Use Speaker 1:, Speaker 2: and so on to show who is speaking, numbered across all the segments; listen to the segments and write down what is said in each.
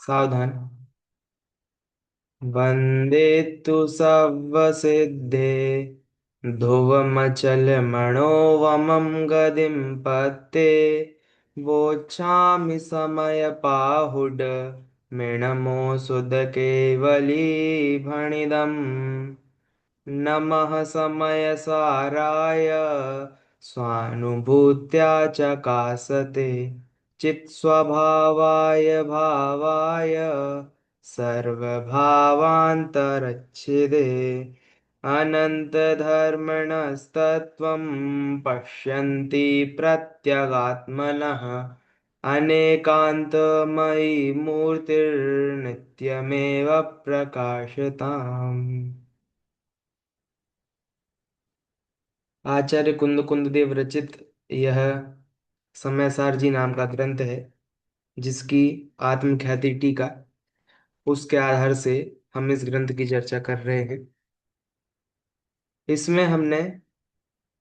Speaker 1: सावधान। वंदे तु सर्वसिद्धे ध्रुवमचलमणोवमं गदिं पत्ते वोच्छामि समयपाहुड मृणमोऽसुधकेवलीभणिदम् नमः समयसाराय स्वानुभूत्या चकासते चित्स्वभावाय भावाय सर्वभावान्तरच्छिदे अनन्तधर्मणस्तत्त्वं पश्यन्ति प्रत्यगात्मनः अनेकान्तमयी मूर्तिर्नित्यमेव प्रकाशताम्। आचार्य कुंद कुंद देव रचित यह समयसार जी नाम का ग्रंथ है, जिसकी आत्मख्याति टीका, उसके आधार से हम इस ग्रंथ की चर्चा कर रहे हैं। इसमें हमने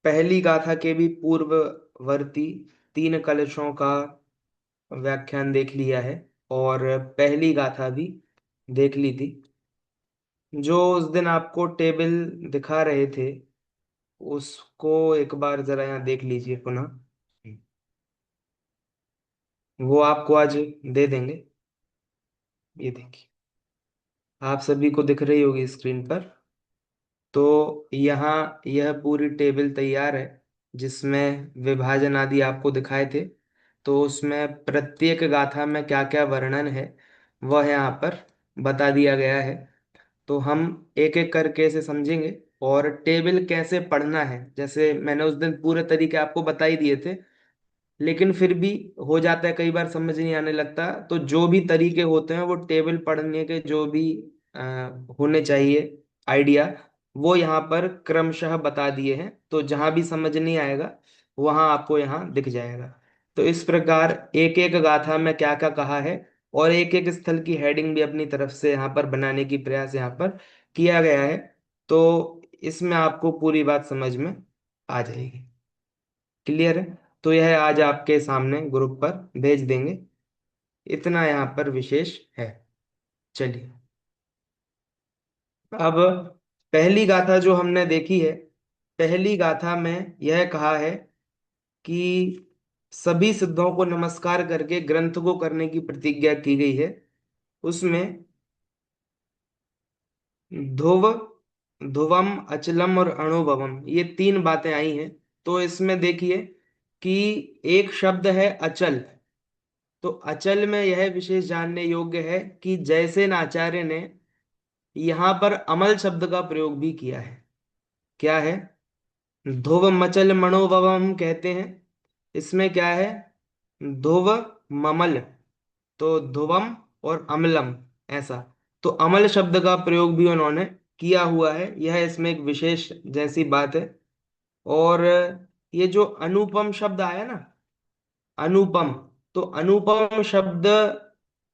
Speaker 1: पहली गाथा के भी पूर्ववर्ती तीन कलशों का व्याख्यान देख लिया है और पहली गाथा भी देख ली थी। जो उस दिन आपको टेबल दिखा रहे थे, उसको एक बार जरा यहाँ देख लीजिए पुनः। वो आपको आज दे देंगे। ये देखिए, आप सभी को दिख रही होगी स्क्रीन पर। तो यहाँ यह पूरी टेबल तैयार है, जिसमें विभाजन आदि आपको दिखाए थे। तो उसमें प्रत्येक गाथा में क्या क्या वर्णन है वह यहाँ पर बता दिया गया है। तो हम एक एक करके इसे समझेंगे और टेबल कैसे पढ़ना है, जैसे मैंने उस दिन पूरे तरीके आपको बता ही दिए थे, लेकिन फिर भी हो जाता है कई बार समझ नहीं आने लगता। तो जो भी तरीके होते हैं वो टेबल पढ़ने के जो भी अ, होने चाहिए आइडिया, वो यहाँ पर क्रमशः बता दिए हैं। तो जहां भी समझ नहीं आएगा वहां आपको यहाँ दिख जाएगा। तो इस प्रकार एक एक गाथा में क्या क्या कहा है और एक एक स्थल की हेडिंग भी अपनी तरफ से यहाँ पर बनाने की प्रयास यहाँ पर किया गया है। तो इसमें आपको पूरी बात समझ में आ जाएगी। क्लियर है? तो यह आज आपके सामने ग्रुप पर भेज देंगे। इतना यहाँ पर विशेष है। चलिए, अब पहली गाथा जो हमने देखी है, पहली गाथा में यह कहा है कि सभी सिद्धों को नमस्कार करके ग्रंथ को करने की प्रतिज्ञा की गई है। उसमें ध्रुव, ध्रुवम, अचलम और अनुभवम, ये तीन बातें आई हैं। तो इसमें देखिए कि एक शब्द है अचल। तो अचल में यह विशेष जानने योग्य है कि जैसे आचार्य ने यहाँ पर अमल शब्द का प्रयोग भी किया है। क्या है? ध्रुव मचल मनोभवम हम कहते हैं। इसमें क्या है? ध्रुव, ममल, तो ध्रुवम और अमलम, ऐसा। तो अमल शब्द का प्रयोग भी उन्होंने किया हुआ है, यह इसमें एक विशेष जैसी बात है। और ये जो अनुपम शब्द आया ना, अनुपम, तो अनुपम शब्द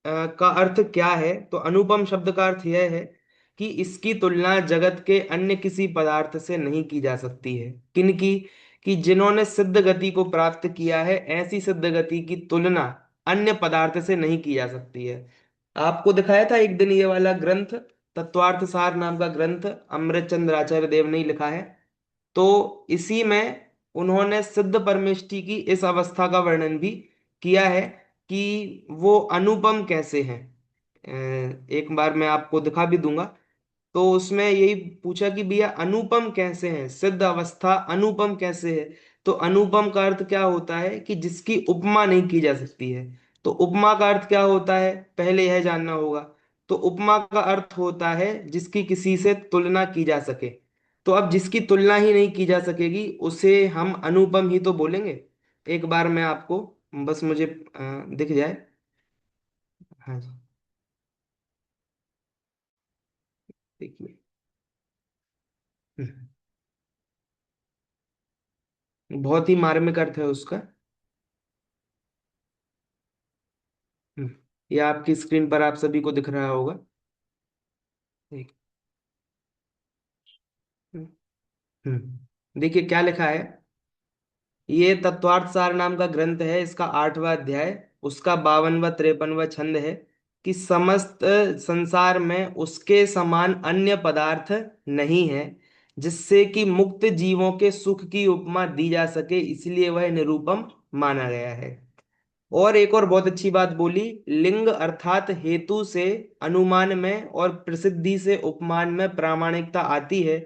Speaker 1: का अर्थ क्या है? तो अनुपम शब्द का अर्थ यह है कि इसकी तुलना जगत के अन्य किसी पदार्थ से नहीं की जा सकती है। किनकी? कि जिन्होंने सिद्ध गति को प्राप्त किया है, ऐसी सिद्ध गति की तुलना अन्य पदार्थ से नहीं की जा सकती है। आपको दिखाया था एक दिन ये वाला ग्रंथ, तत्वार्थ सार नाम का ग्रंथ अमृत चंद्र आचार्य देव ने ही लिखा है। तो इसी में उन्होंने सिद्ध परमेष्टि की इस अवस्था का वर्णन भी किया है कि वो अनुपम कैसे हैं। एक बार मैं आपको दिखा भी दूंगा। तो उसमें यही पूछा कि भैया अनुपम कैसे हैं, सिद्ध अवस्था अनुपम कैसे है? तो अनुपम का अर्थ क्या होता है कि जिसकी उपमा नहीं की जा सकती है। तो उपमा का अर्थ क्या होता है, पहले यह जानना होगा। तो उपमा का अर्थ होता है जिसकी किसी से तुलना की जा सके। तो अब जिसकी तुलना ही नहीं की जा सकेगी उसे हम अनुपम ही तो बोलेंगे। एक बार मैं आपको, बस मुझे दिख जाए। हाँ जी, देखिए। हम्म, बहुत ही मार्मिक अर्थ है उसका। हम्म, ये आपकी स्क्रीन पर आप सभी को दिख रहा होगा। एक, हम्म, देखिए क्या लिखा है। ये तत्वार्थ सार नाम का ग्रंथ है, इसका 8वां अध्याय, उसका 52वां 53वां छंद है। कि समस्त संसार में उसके समान अन्य पदार्थ नहीं है जिससे कि मुक्त जीवों के सुख की उपमा दी जा सके, इसलिए वह निरूपम माना गया है। और एक और बहुत अच्छी बात बोली, लिंग अर्थात हेतु से अनुमान में और प्रसिद्धि से उपमान में प्रामाणिकता आती है,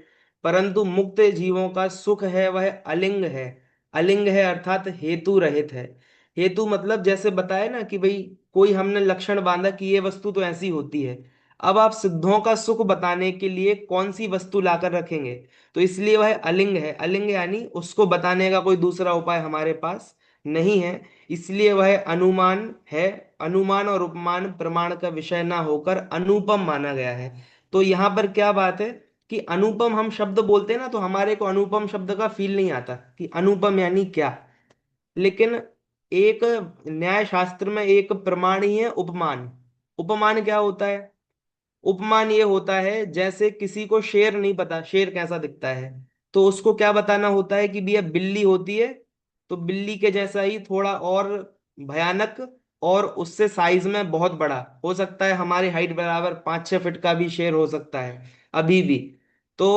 Speaker 1: परंतु मुक्त जीवों का सुख है वह अलिंग है। अलिंग है अर्थात हेतु रहित है। हेतु मतलब जैसे बताया ना कि भाई कोई हमने लक्षण बांधा कि ये वस्तु तो ऐसी होती है। अब आप सिद्धों का सुख बताने के लिए कौन सी वस्तु लाकर रखेंगे? तो इसलिए वह अलिंग है। अलिंग यानी उसको बताने का कोई दूसरा उपाय हमारे पास नहीं है, इसलिए वह अनुमान है। अनुमान और उपमान प्रमाण का विषय ना होकर अनुपम माना गया है। तो यहाँ पर क्या बात है कि अनुपम हम शब्द बोलते हैं ना, तो हमारे को अनुपम शब्द का फील नहीं आता कि अनुपम यानी क्या। लेकिन एक न्याय शास्त्र में एक प्रमाण ही है उपमान। उपमान क्या होता है? उपमान ये होता है जैसे किसी को शेर नहीं पता शेर कैसा दिखता है, तो उसको क्या बताना होता है कि भैया बिल्ली होती है, तो बिल्ली के जैसा ही थोड़ा और भयानक, और उससे साइज में बहुत बड़ा हो सकता है, हमारी हाइट बराबर 5-6 फीट का भी शेर हो सकता है अभी भी। तो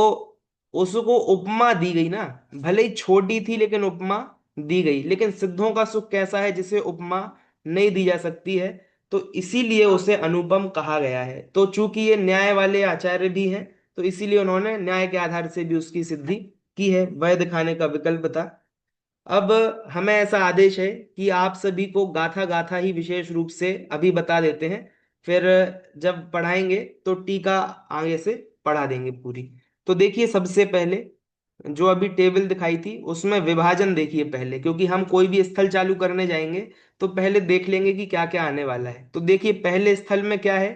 Speaker 1: उसको उपमा दी गई ना, भले ही छोटी थी लेकिन उपमा दी गई। लेकिन सिद्धों का सुख कैसा है जिसे उपमा नहीं दी जा सकती है, तो इसीलिए उसे अनुपम कहा गया है। तो चूंकि ये न्याय वाले आचार्य भी हैं, तो इसीलिए उन्होंने न्याय के आधार से भी उसकी सिद्धि की है, वह दिखाने का विकल्प था। अब हमें ऐसा आदेश है कि आप सभी को गाथा गाथा ही विशेष रूप से अभी बता देते हैं, फिर जब पढ़ाएंगे तो टीका आगे से पढ़ा देंगे पूरी। तो देखिए सबसे पहले जो अभी टेबल दिखाई थी उसमें विभाजन देखिए पहले, क्योंकि हम कोई भी स्थल चालू करने जाएंगे तो पहले देख लेंगे कि क्या क्या आने वाला है। तो देखिए पहले स्थल में क्या है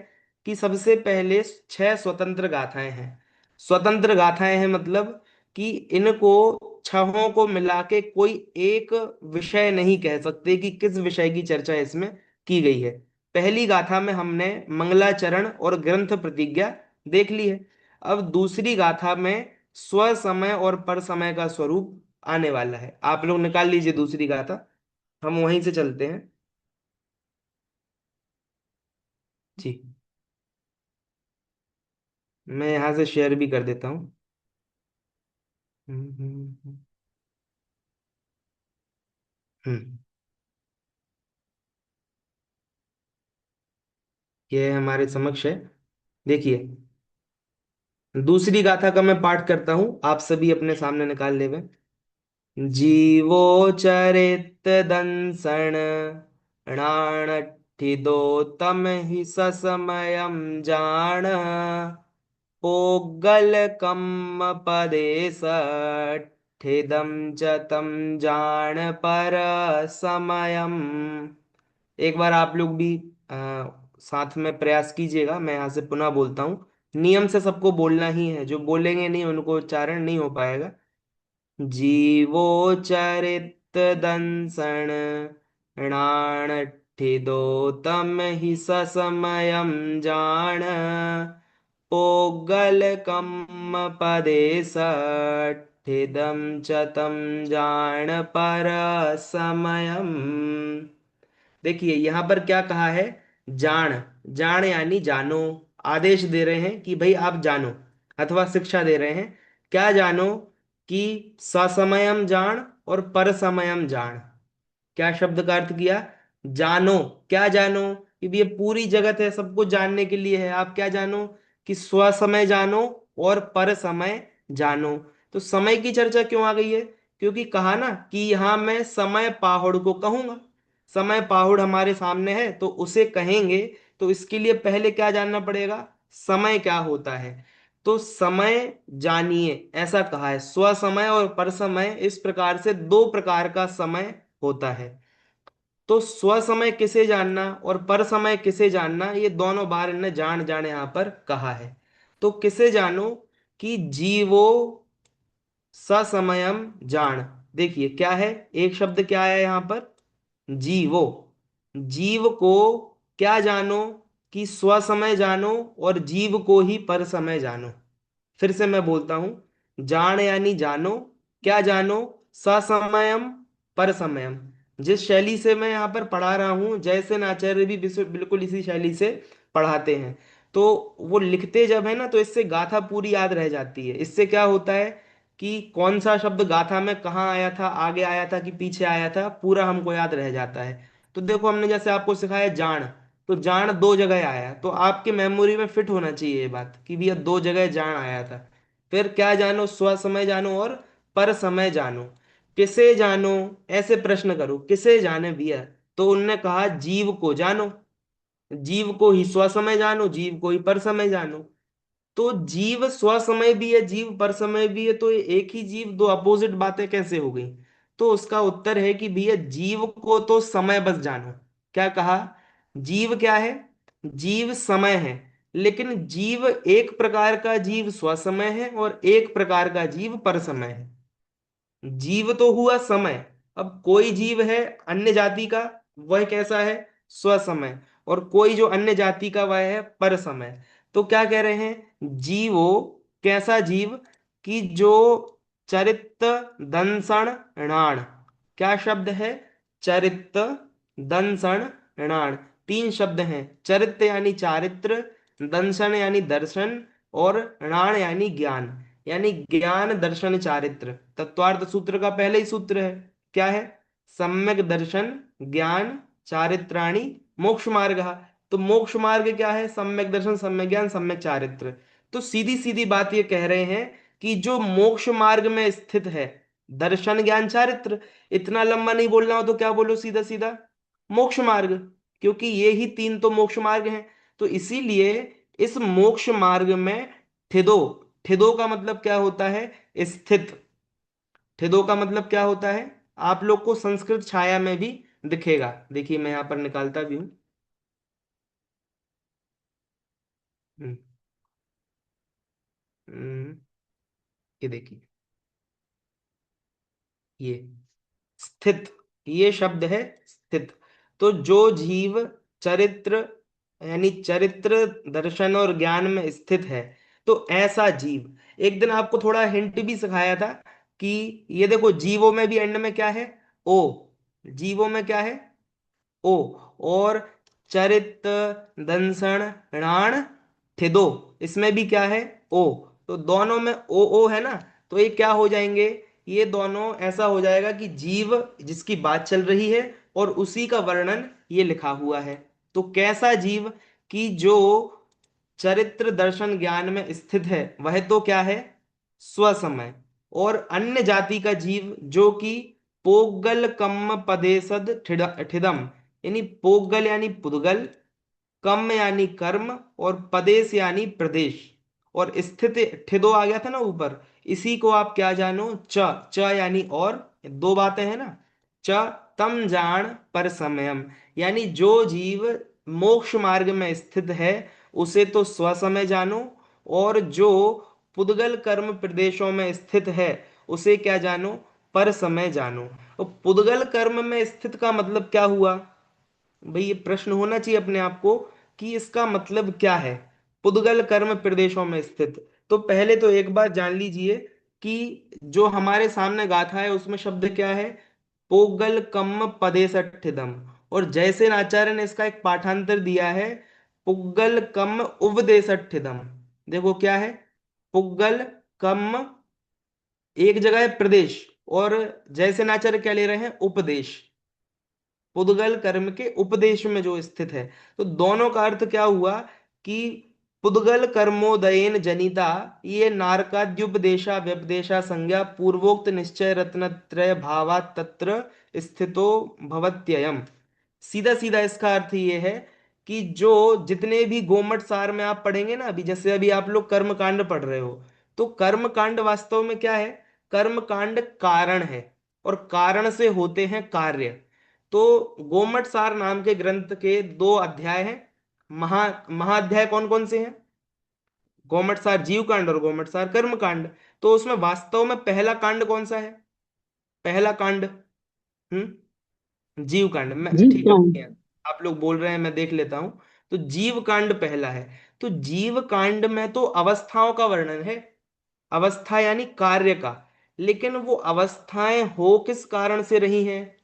Speaker 1: कि सबसे पहले 6 स्वतंत्र गाथाएं हैं। स्वतंत्र गाथाएं हैं मतलब कि इनको छहों को मिला के कोई एक विषय नहीं कह सकते कि किस विषय की चर्चा इसमें की गई है। पहली गाथा में हमने मंगलाचरण और ग्रंथ प्रतिज्ञा देख ली है। अब दूसरी गाथा में स्व समय और पर समय का स्वरूप आने वाला है। आप लोग निकाल लीजिए दूसरी गाथा, हम वहीं से चलते हैं। जी, मैं यहाँ से शेयर भी कर देता हूँ। हम्म, हम्म, हम्म। ये हमारे समक्ष है। देखिए दूसरी गाथा का मैं पाठ करता हूँ, आप सभी अपने सामने निकाल लेवे। जीवो चरित दंसण णाणठिदो तम हि ससमयम जान पोगल कम पदे सठिदम च तम जान पर समयम। एक बार आप लोग भी साथ में प्रयास कीजिएगा, मैं यहाँ से पुनः बोलता हूँ। नियम से सबको बोलना ही है, जो बोलेंगे नहीं उनको उच्चारण नहीं हो पाएगा। जीवो चरित दंसण णाणठिदो तम हि ससमयम जान पोगल कम पदे सठिदम च तम जान पर समयम। देखिए यहां पर क्या कहा है, जान। जान यानी जानो, आदेश दे रहे हैं कि भाई आप जानो, अथवा शिक्षा दे रहे हैं। क्या जानो? कि ससमयम जान और पर समयम जान। क्या शब्द का अर्थ किया? जानो। क्या जानो? कि ये पूरी जगत है, सबको जानने के लिए है। आप क्या जानो? कि स्व समय जानो और पर समय जानो। तो समय की चर्चा क्यों आ गई है? क्योंकि कहा ना कि यहां मैं समय पाहुड़ को कहूंगा। समय पाहुड़ हमारे सामने है तो उसे कहेंगे, तो इसके लिए पहले क्या जानना पड़ेगा? समय क्या होता है। तो समय जानिए ऐसा कहा है। स्व समय और पर समय, इस प्रकार से दो प्रकार का समय होता है। तो स्व समय किसे जानना और पर समय किसे जानना, ये दोनों बार इन्हें जान जान यहाँ पर कहा है। तो किसे जानो? कि जीवो ससमयम जान। देखिए क्या है, एक शब्द क्या है यहाँ पर? जीवो। जीव को क्या जानो? कि स्व समय जानो और जीव को ही पर समय जानो। फिर से मैं बोलता हूं, जान यानी जानो। क्या जानो? ससमयम, पर समयम। जिस शैली से मैं यहाँ पर पढ़ा रहा हूँ, जयसेन आचार्य भी बिल्कुल इसी शैली से पढ़ाते हैं। तो वो लिखते जब है ना, तो इससे गाथा पूरी याद रह जाती है। इससे क्या होता है कि कौन सा शब्द गाथा में कहाँ आया था, आगे आया था कि पीछे आया था, पूरा हमको याद रह जाता है। तो देखो, हमने जैसे आपको सिखाया जान, तो जान दो जगह आया, तो आपके मेमोरी में फिट होना चाहिए ये बात कि भैया दो जगह जान आया था। फिर क्या जानो, स्व समय जानो और पर समय जानो। किसे जानो, ऐसे प्रश्न करो, किसे जाने भैया, तो उनने कहा जीव को जानो। जीव को ही स्व समय जानो, जीव को ही पर समय जानो। तो जीव स्व समय भी है, जीव पर समय भी है, तो ये एक ही जीव, दो अपोजिट बातें कैसे हो गई? तो उसका उत्तर है कि भैया जीव को तो समय बस जानो। क्या कहा? जीव क्या है? जीव समय है। लेकिन जीव एक प्रकार का जीव स्व समय है और एक प्रकार का जीव पर समय है। जीव तो हुआ समय। अब कोई जीव है अन्य जाति का, वह कैसा है? स्व समय। और कोई जो अन्य जाति का वह है पर समय। तो क्या कह रहे हैं? जीवो, कैसा जीव? कि जो चरित दंसण णाण। क्या शब्द है? चरित दंसण णाण। तीन शब्द हैं। चरित्र यानी चारित्र, दंशन यानी दर्शन, और णाण यानी ज्ञान। यानी ज्ञान दर्शन चारित्र। तत्वार्थ सूत्र का पहले ही सूत्र है, क्या है? सम्यक दर्शन ज्ञान चारित्राणि मोक्ष मार्ग। तो मोक्ष मार्ग क्या है? सम्यक दर्शन, सम्यक ज्ञान, सम्यक चारित्र। तो सीधी सीधी बात ये कह रहे हैं कि जो मोक्ष मार्ग में स्थित है, दर्शन ज्ञान चारित्र। इतना लंबा नहीं बोलना हो तो क्या बोलो, सीधा सीधा मोक्ष मार्ग। क्योंकि ये ही तीन तो मोक्ष मार्ग हैं। तो इसीलिए इस मोक्ष मार्ग में ठिदो, ठिदो का मतलब क्या होता है? स्थित। ठिदो का मतलब क्या होता है? आप लोग को संस्कृत छाया में भी दिखेगा। देखिए, मैं यहां पर निकालता भी हूँ। हम्म, हम्म, ये देखिए, ये स्थित, ये शब्द है स्थित। तो जो जीव चरित्र, यानी चरित्र दर्शन और ज्ञान में स्थित है, तो ऐसा जीव। एक दिन आपको थोड़ा हिंट भी सिखाया था कि ये देखो, जीवों में भी एंड में क्या है? ओ। जीवों में क्या है? ओ। और चरित दंसण णाण ठिदो, इसमें भी क्या है? ओ। तो दोनों में ओ है ना। तो ये क्या हो जाएंगे? ये दोनों ऐसा हो जाएगा कि जीव जिसकी बात चल रही है और उसी का वर्णन ये लिखा हुआ है। तो कैसा जीव? कि जो चरित्र दर्शन ज्ञान में स्थित है, वह तो क्या है? स्वसमय। और अन्य जाति का जीव जो कि पोगल कम पदेसद ठिदम, यानी पोगल यानी पुद्गल, कम यानी कर्म, और प्रदेश यानी प्रदेश, और स्थित ठिदो आ गया था ना ऊपर। इसी को आप क्या जानो? च। च यानी और, दो बातें हैं ना। च तम जान पर समयम। यानी जो जीव मोक्ष मार्ग में स्थित है, उसे तो स्वसमय जानो। और जो पुद्गल कर्म प्रदेशों में स्थित है, उसे क्या जानो? पर समय जानो। और पुद्गल कर्म में स्थित का मतलब क्या हुआ? भाई ये प्रश्न होना चाहिए अपने आप को कि इसका मतलब क्या है, पुद्गल कर्म प्रदेशों में स्थित। तो पहले तो एक बात जान लीजिए कि जो हमारे सामने गाथा है उसमें शब्द क्या है? पोगल कम पदेसठिदम। और जयसेन आचार्य ने इसका एक पाठांतर दिया है, पुग्गल कम उपदेशठिदम। देखो क्या है? पुग्गल कम, एक जगह है प्रदेश, और जयसेन आचार्य क्या ले रहे हैं? उपदेश। पुद्गल कर्म के उपदेश में जो स्थित है। तो दोनों का अर्थ क्या हुआ कि पुद्गल कर्मोदयन जनिता ये नारकाद्युपदेशा व्यपदेशा संज्ञा पूर्वोक्त निश्चय रत्नत्रय भावा तत्र स्थितो भवत्ययम। सीधा सीधा इसका अर्थ ये है कि जो जितने भी गोमट सार में आप पढ़ेंगे ना, अभी जैसे अभी आप लोग कर्म कांड पढ़ रहे हो, तो कर्म कांड वास्तव में क्या है? कर्म कांड कारण है, और कारण से होते हैं कार्य। तो गोमट सार नाम के ग्रंथ के दो अध्याय हैं। महाअध्याय कौन कौन से हैं? गोमट सार जीव कांड और गोमट सार कर्म कांड। तो उसमें वास्तव में पहला कांड कौन सा है? पहला कांड, जीव कांड में,
Speaker 2: जी
Speaker 1: ठीक है
Speaker 2: हाँ।
Speaker 1: भैया, आप लोग बोल रहे हैं मैं देख लेता हूं। तो जीव कांड पहला है। तो जीव कांड में तो अवस्थाओं का वर्णन है, अवस्था यानी कार्य का। लेकिन वो अवस्थाएं हो किस कारण से रही हैं?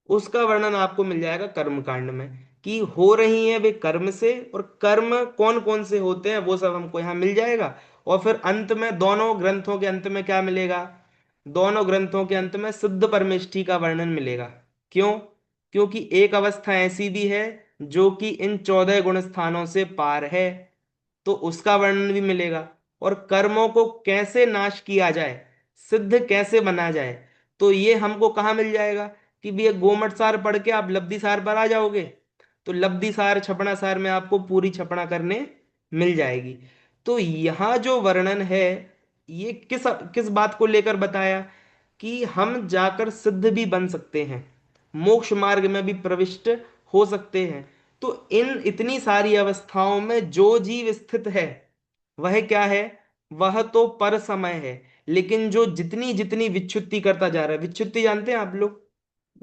Speaker 1: उसका वर्णन आपको मिल जाएगा कर्म कांड में, कि हो रही है वे कर्म से, और कर्म कौन कौन से होते हैं वो सब हमको यहाँ मिल जाएगा। और फिर अंत में दोनों ग्रंथों के अंत में क्या मिलेगा? दोनों ग्रंथों के अंत में सिद्ध परमेष्ठी का वर्णन मिलेगा। क्यों? क्योंकि एक अवस्था ऐसी भी है जो कि इन 14 गुण स्थानों से पार है, तो उसका वर्णन भी मिलेगा। और कर्मों को कैसे नाश किया जाए, सिद्ध कैसे बना जाए, तो ये हमको कहाँ मिल जाएगा? कि भी ये गोमट सार पढ़ के आप लब्धि सार पर आ जाओगे, तो लब्धि सार छपड़ा सार में आपको पूरी छपड़ा करने मिल जाएगी। तो यहाँ जो वर्णन है, ये किस किस बात को लेकर बताया? कि हम जाकर सिद्ध भी बन सकते हैं, मोक्ष मार्ग में भी प्रविष्ट हो सकते हैं। तो इन इतनी सारी अवस्थाओं में जो जीव स्थित है, वह क्या है? वह तो पर समय है। लेकिन जो जितनी जितनी विच्युति करता जा रहा है, विच्युति जानते हैं आप लोग,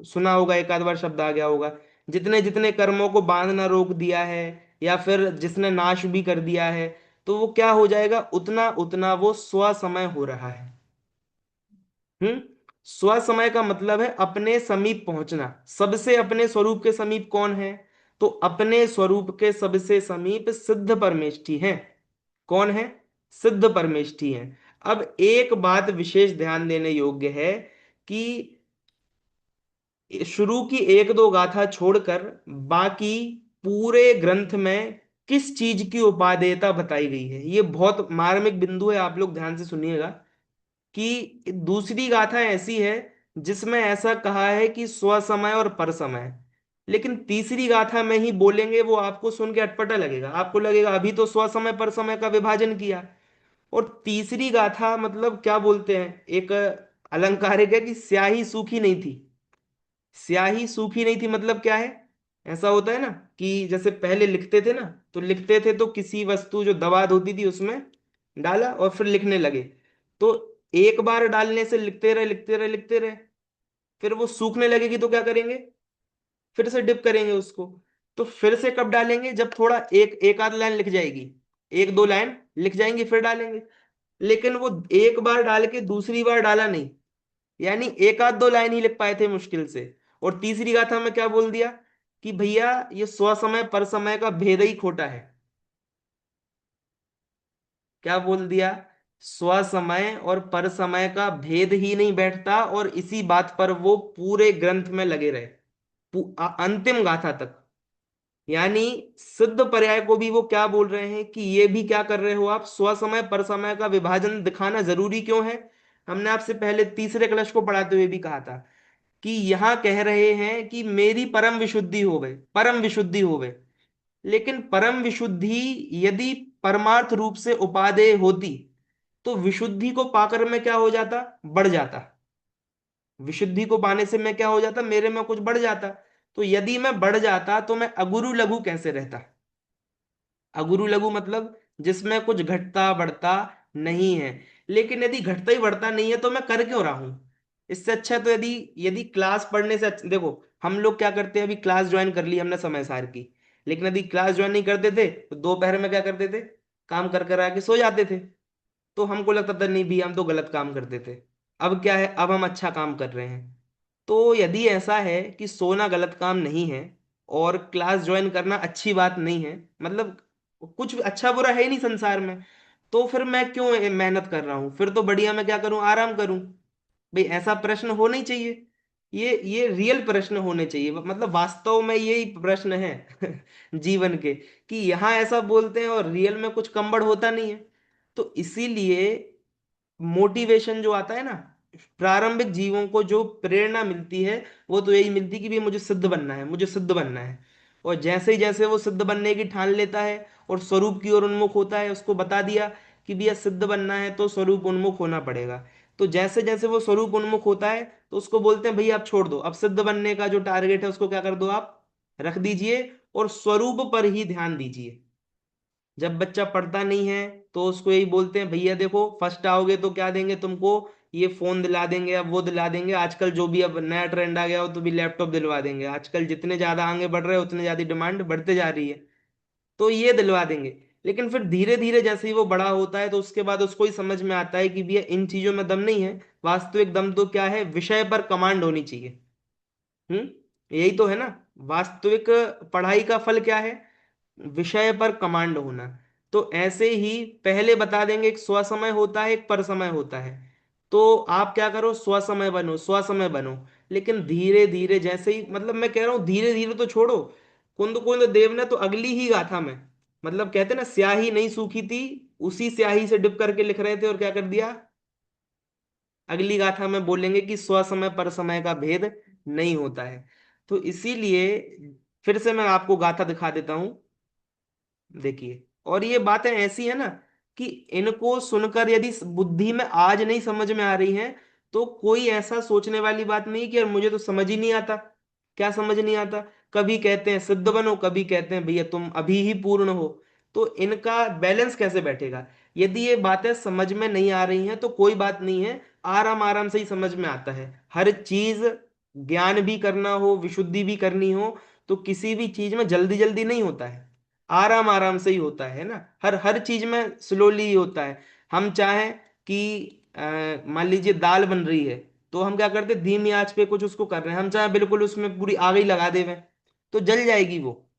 Speaker 1: सुना होगा, एक आध बार शब्द आ गया होगा। जितने जितने कर्मों को बांधना रोक दिया है, या फिर जिसने नाश भी कर दिया है, तो वो क्या हो जाएगा? उतना उतना वो स्व समय हो रहा है। हम्म। स्व समय का मतलब है अपने समीप पहुंचना। सबसे अपने स्वरूप के समीप कौन है? तो अपने स्वरूप के सबसे समीप सिद्ध परमेष्ठी है। कौन है? सिद्ध परमेष्ठी है। अब एक बात विशेष ध्यान देने योग्य है, कि शुरू की एक दो गाथा छोड़कर बाकी पूरे ग्रंथ में किस चीज की उपादेयता बताई गई है, ये बहुत मार्मिक बिंदु है, आप लोग ध्यान से सुनिएगा। कि दूसरी गाथा ऐसी है जिसमें ऐसा कहा है कि स्व समय और पर समय, लेकिन तीसरी गाथा में ही बोलेंगे वो आपको सुन के अटपटा लगेगा, आपको लगेगा अभी तो स्व समय पर समय का विभाजन किया। और तीसरी गाथा मतलब क्या बोलते हैं, एक अलंकारिक है कि स्याही सूखी नहीं थी। स्याही सूखी नहीं थी मतलब क्या है? ऐसा होता है ना कि जैसे पहले लिखते थे ना, तो लिखते थे तो किसी वस्तु जो दवात होती थी उसमें डाला और फिर लिखने लगे। तो एक बार डालने से लिखते रहे लिखते रहे लिखते रहे, फिर वो सूखने लगेगी तो क्या करेंगे? फिर से डिप करेंगे उसको। तो फिर से कब डालेंगे? जब थोड़ा एक एक आध लाइन लिख जाएगी, एक दो लाइन लिख जाएंगे फिर डालेंगे। लेकिन वो एक बार डाल के दूसरी बार डाला नहीं, यानी एक आध दो लाइन ही लिख पाए थे मुश्किल से। और तीसरी गाथा में क्या बोल दिया? कि भैया ये स्व समय पर समय का भेद ही खोटा है। क्या बोल दिया? स्व समय और पर समय का भेद ही नहीं बैठता, और इसी बात पर वो पूरे ग्रंथ में लगे रहे, अंतिम गाथा तक। यानी सिद्ध पर्याय को भी वो क्या बोल रहे हैं कि ये भी क्या कर रहे हो आप, स्व समय पर समय का विभाजन दिखाना जरूरी क्यों है? हमने आपसे पहले तीसरे कलश को पढ़ाते हुए भी कहा था कि यहां कह रहे हैं कि मेरी परम विशुद्धि होवे, परम विशुद्धि होवे। लेकिन परम विशुद्धि यदि परमार्थ रूप से उपादेय होती, तो विशुद्धि को पाकर मैं क्या हो जाता? बढ़ जाता। विशुद्धि को पाने से मैं क्या हो जाता? मेरे में कुछ बढ़ जाता। तो यदि मैं बढ़ जाता तो मैं अगुरु लघु कैसे रहता? अगुरु लघु मतलब जिसमें कुछ घटता बढ़ता नहीं है। लेकिन यदि घटता ही बढ़ता नहीं है तो मैं कर क्यों रहा हूं? इससे अच्छा तो यदि यदि क्लास पढ़ने से देखो, हम लोग क्या करते हैं, अभी क्लास ज्वाइन कर ली हमने समय सार की, लेकिन यदि क्लास ज्वाइन नहीं करते थे तो दोपहर में क्या करते थे? काम कर कर आके सो जाते थे। तो हमको लगता था नहीं भी हम तो गलत काम करते थे। अब क्या है, अब हम अच्छा काम कर रहे हैं। तो यदि ऐसा है कि सोना गलत काम नहीं है और क्लास ज्वाइन करना अच्छी बात नहीं है, मतलब कुछ अच्छा बुरा है ही नहीं संसार में, तो फिर मैं क्यों मेहनत कर रहा हूँ? फिर तो बढ़िया मैं क्या करूँ, आराम करूँ। भाई ऐसा प्रश्न होना ही चाहिए। ये रियल प्रश्न होने चाहिए, मतलब वास्तव में यही प्रश्न है जीवन के, कि यहाँ ऐसा बोलते हैं और रियल में कुछ कमबड़ होता नहीं है। तो इसीलिए मोटिवेशन जो आता है ना, प्रारंभिक जीवों को जो प्रेरणा मिलती है, वो तो यही मिलती कि भी मुझे सिद्ध बनना है, मुझे सिद्ध बनना है। और जैसे ही जैसे वो सिद्ध बनने की ठान लेता है और स्वरूप की ओर उन्मुख होता है, उसको बता दिया कि भैया सिद्ध बनना है तो स्वरूप उन्मुख होना पड़ेगा। तो जैसे जैसे वो स्वरूप उन्मुख होता है, तो उसको बोलते हैं भैया आप छोड़ दो, अब सिद्ध बनने का जो टारगेट है उसको क्या कर दो, आप रख दीजिए और स्वरूप पर ही ध्यान दीजिए। जब बच्चा पढ़ता नहीं है तो उसको यही बोलते हैं भैया देखो फर्स्ट आओगे तो क्या देंगे तुमको, ये फोन दिला देंगे, अब वो दिला देंगे, आजकल जो भी अब नया ट्रेंड आ गया हो तो भी लैपटॉप दिलवा देंगे, आजकल जितने ज्यादा आगे बढ़ रहे हैं उतने ज्यादा डिमांड बढ़ते जा रही है, तो ये दिलवा देंगे। लेकिन फिर धीरे धीरे जैसे ही वो बड़ा होता है तो उसके बाद उसको ही समझ में आता है कि भैया इन चीजों में दम नहीं है, वास्तविक दम तो क्या है, विषय पर कमांड होनी चाहिए। हम्म। यही तो है ना। वास्तविक पढ़ाई का फल क्या है? विषय पर कमांड होना। तो ऐसे ही पहले बता देंगे एक स्वसमय होता है, एक परसमय होता है। तो आप क्या करो, स्वसमय बनो, स्वसमय बनो। लेकिन धीरे धीरे जैसे ही, मतलब मैं कह रहा हूं धीरे धीरे तो छोड़ो। कुंद कुंद देव ने तो अगली ही गाथा में, मतलब कहते ना स्याही नहीं सूखी थी, उसी स्याही से डिप करके लिख रहे थे और क्या कर दिया, अगली गाथा में बोलेंगे कि स्वसमय पर समय का भेद नहीं होता है। तो इसीलिए फिर से मैं आपको गाथा दिखा देता हूं। देखिए, और ये बातें ऐसी है ना कि इनको सुनकर यदि बुद्धि में आज नहीं समझ में आ रही हैं, तो कोई ऐसा सोचने वाली बात नहीं कि यार मुझे तो समझ ही नहीं आता। क्या समझ नहीं आता? कभी कहते हैं सिद्ध बनो, कभी कहते हैं भैया तुम अभी ही पूर्ण हो। तो इनका बैलेंस कैसे बैठेगा? यदि ये बातें समझ में नहीं आ रही हैं तो कोई बात नहीं है, आराम आराम से ही समझ में आता है हर चीज। ज्ञान भी करना हो, विशुद्धि भी करनी हो, तो किसी भी चीज में जल्दी जल्दी नहीं होता है, आराम आराम से ही होता है ना। हर हर चीज में स्लोली ही होता है। हम चाहें कि मान लीजिए दाल बन रही है, तो हम क्या करते, धीमी आंच पे कुछ उसको कर रहे हैं, हम चाहे बिल्कुल उसमें पूरी आग ही लगा देवें, तो जल जाएगी वो,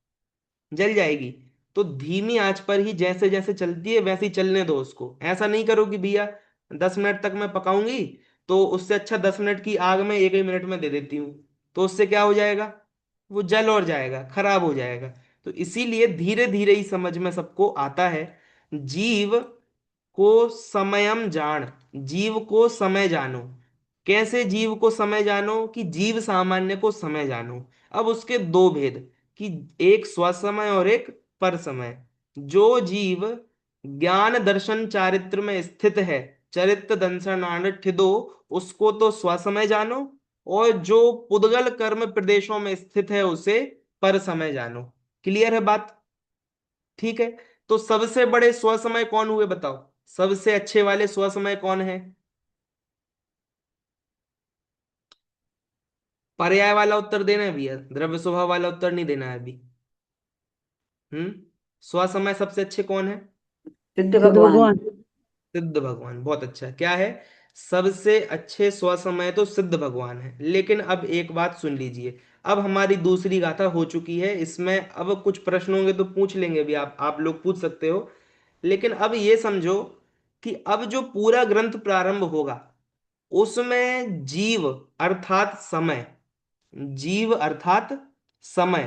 Speaker 1: जल जाएगी। तो धीमी आंच पर ही जैसे जैसे चलती है वैसे ही चलने दो उसको। ऐसा नहीं करो कि भैया 10 मिनट तक मैं पकाऊंगी, तो उससे अच्छा 10 मिनट की आग में एक ही मिनट में दे देती हूँ। तो उससे क्या हो जाएगा, वो जल और जाएगा, खराब हो जाएगा। तो इसीलिए धीरे धीरे ही समझ में सबको आता है। जीव को समयम जान, जीव को समय जानो। कैसे जीव को समय जानो? कि जीव सामान्य को समय जानो। अब उसके दो भेद, कि एक स्वसमय और एक पर समय। जो जीव ज्ञान दर्शन चारित्र में स्थित है, चरित्र दंशन ठिदो, उसको तो स्वसमय जानो। और जो पुद्गल कर्म प्रदेशों में स्थित है उसे पर समय जानो। क्लियर है बात? ठीक है। तो सबसे बड़े स्वसमय कौन हुए बताओ? सबसे अच्छे वाले स्वसमय कौन है? पर्याय वाला उत्तर देना है भैया, द्रव्य स्वभाव वाला उत्तर नहीं देना है अभी। हम्म। स्वसमय सबसे अच्छे कौन है?
Speaker 2: सिद्ध
Speaker 3: सिद्ध
Speaker 2: भगवान।
Speaker 3: भगवान।
Speaker 1: सिद्ध भगवान। बहुत अच्छा। क्या है? सबसे अच्छे स्वसमय तो सिद्ध भगवान है। लेकिन अब एक बात सुन लीजिए, अब हमारी दूसरी गाथा हो चुकी है, इसमें अब कुछ प्रश्न होंगे तो पूछ लेंगे भी, आप लोग पूछ सकते हो। लेकिन अब ये समझो कि अब जो पूरा ग्रंथ प्रारंभ होगा उसमें जीव अर्थात समय, जीव अर्थात समय,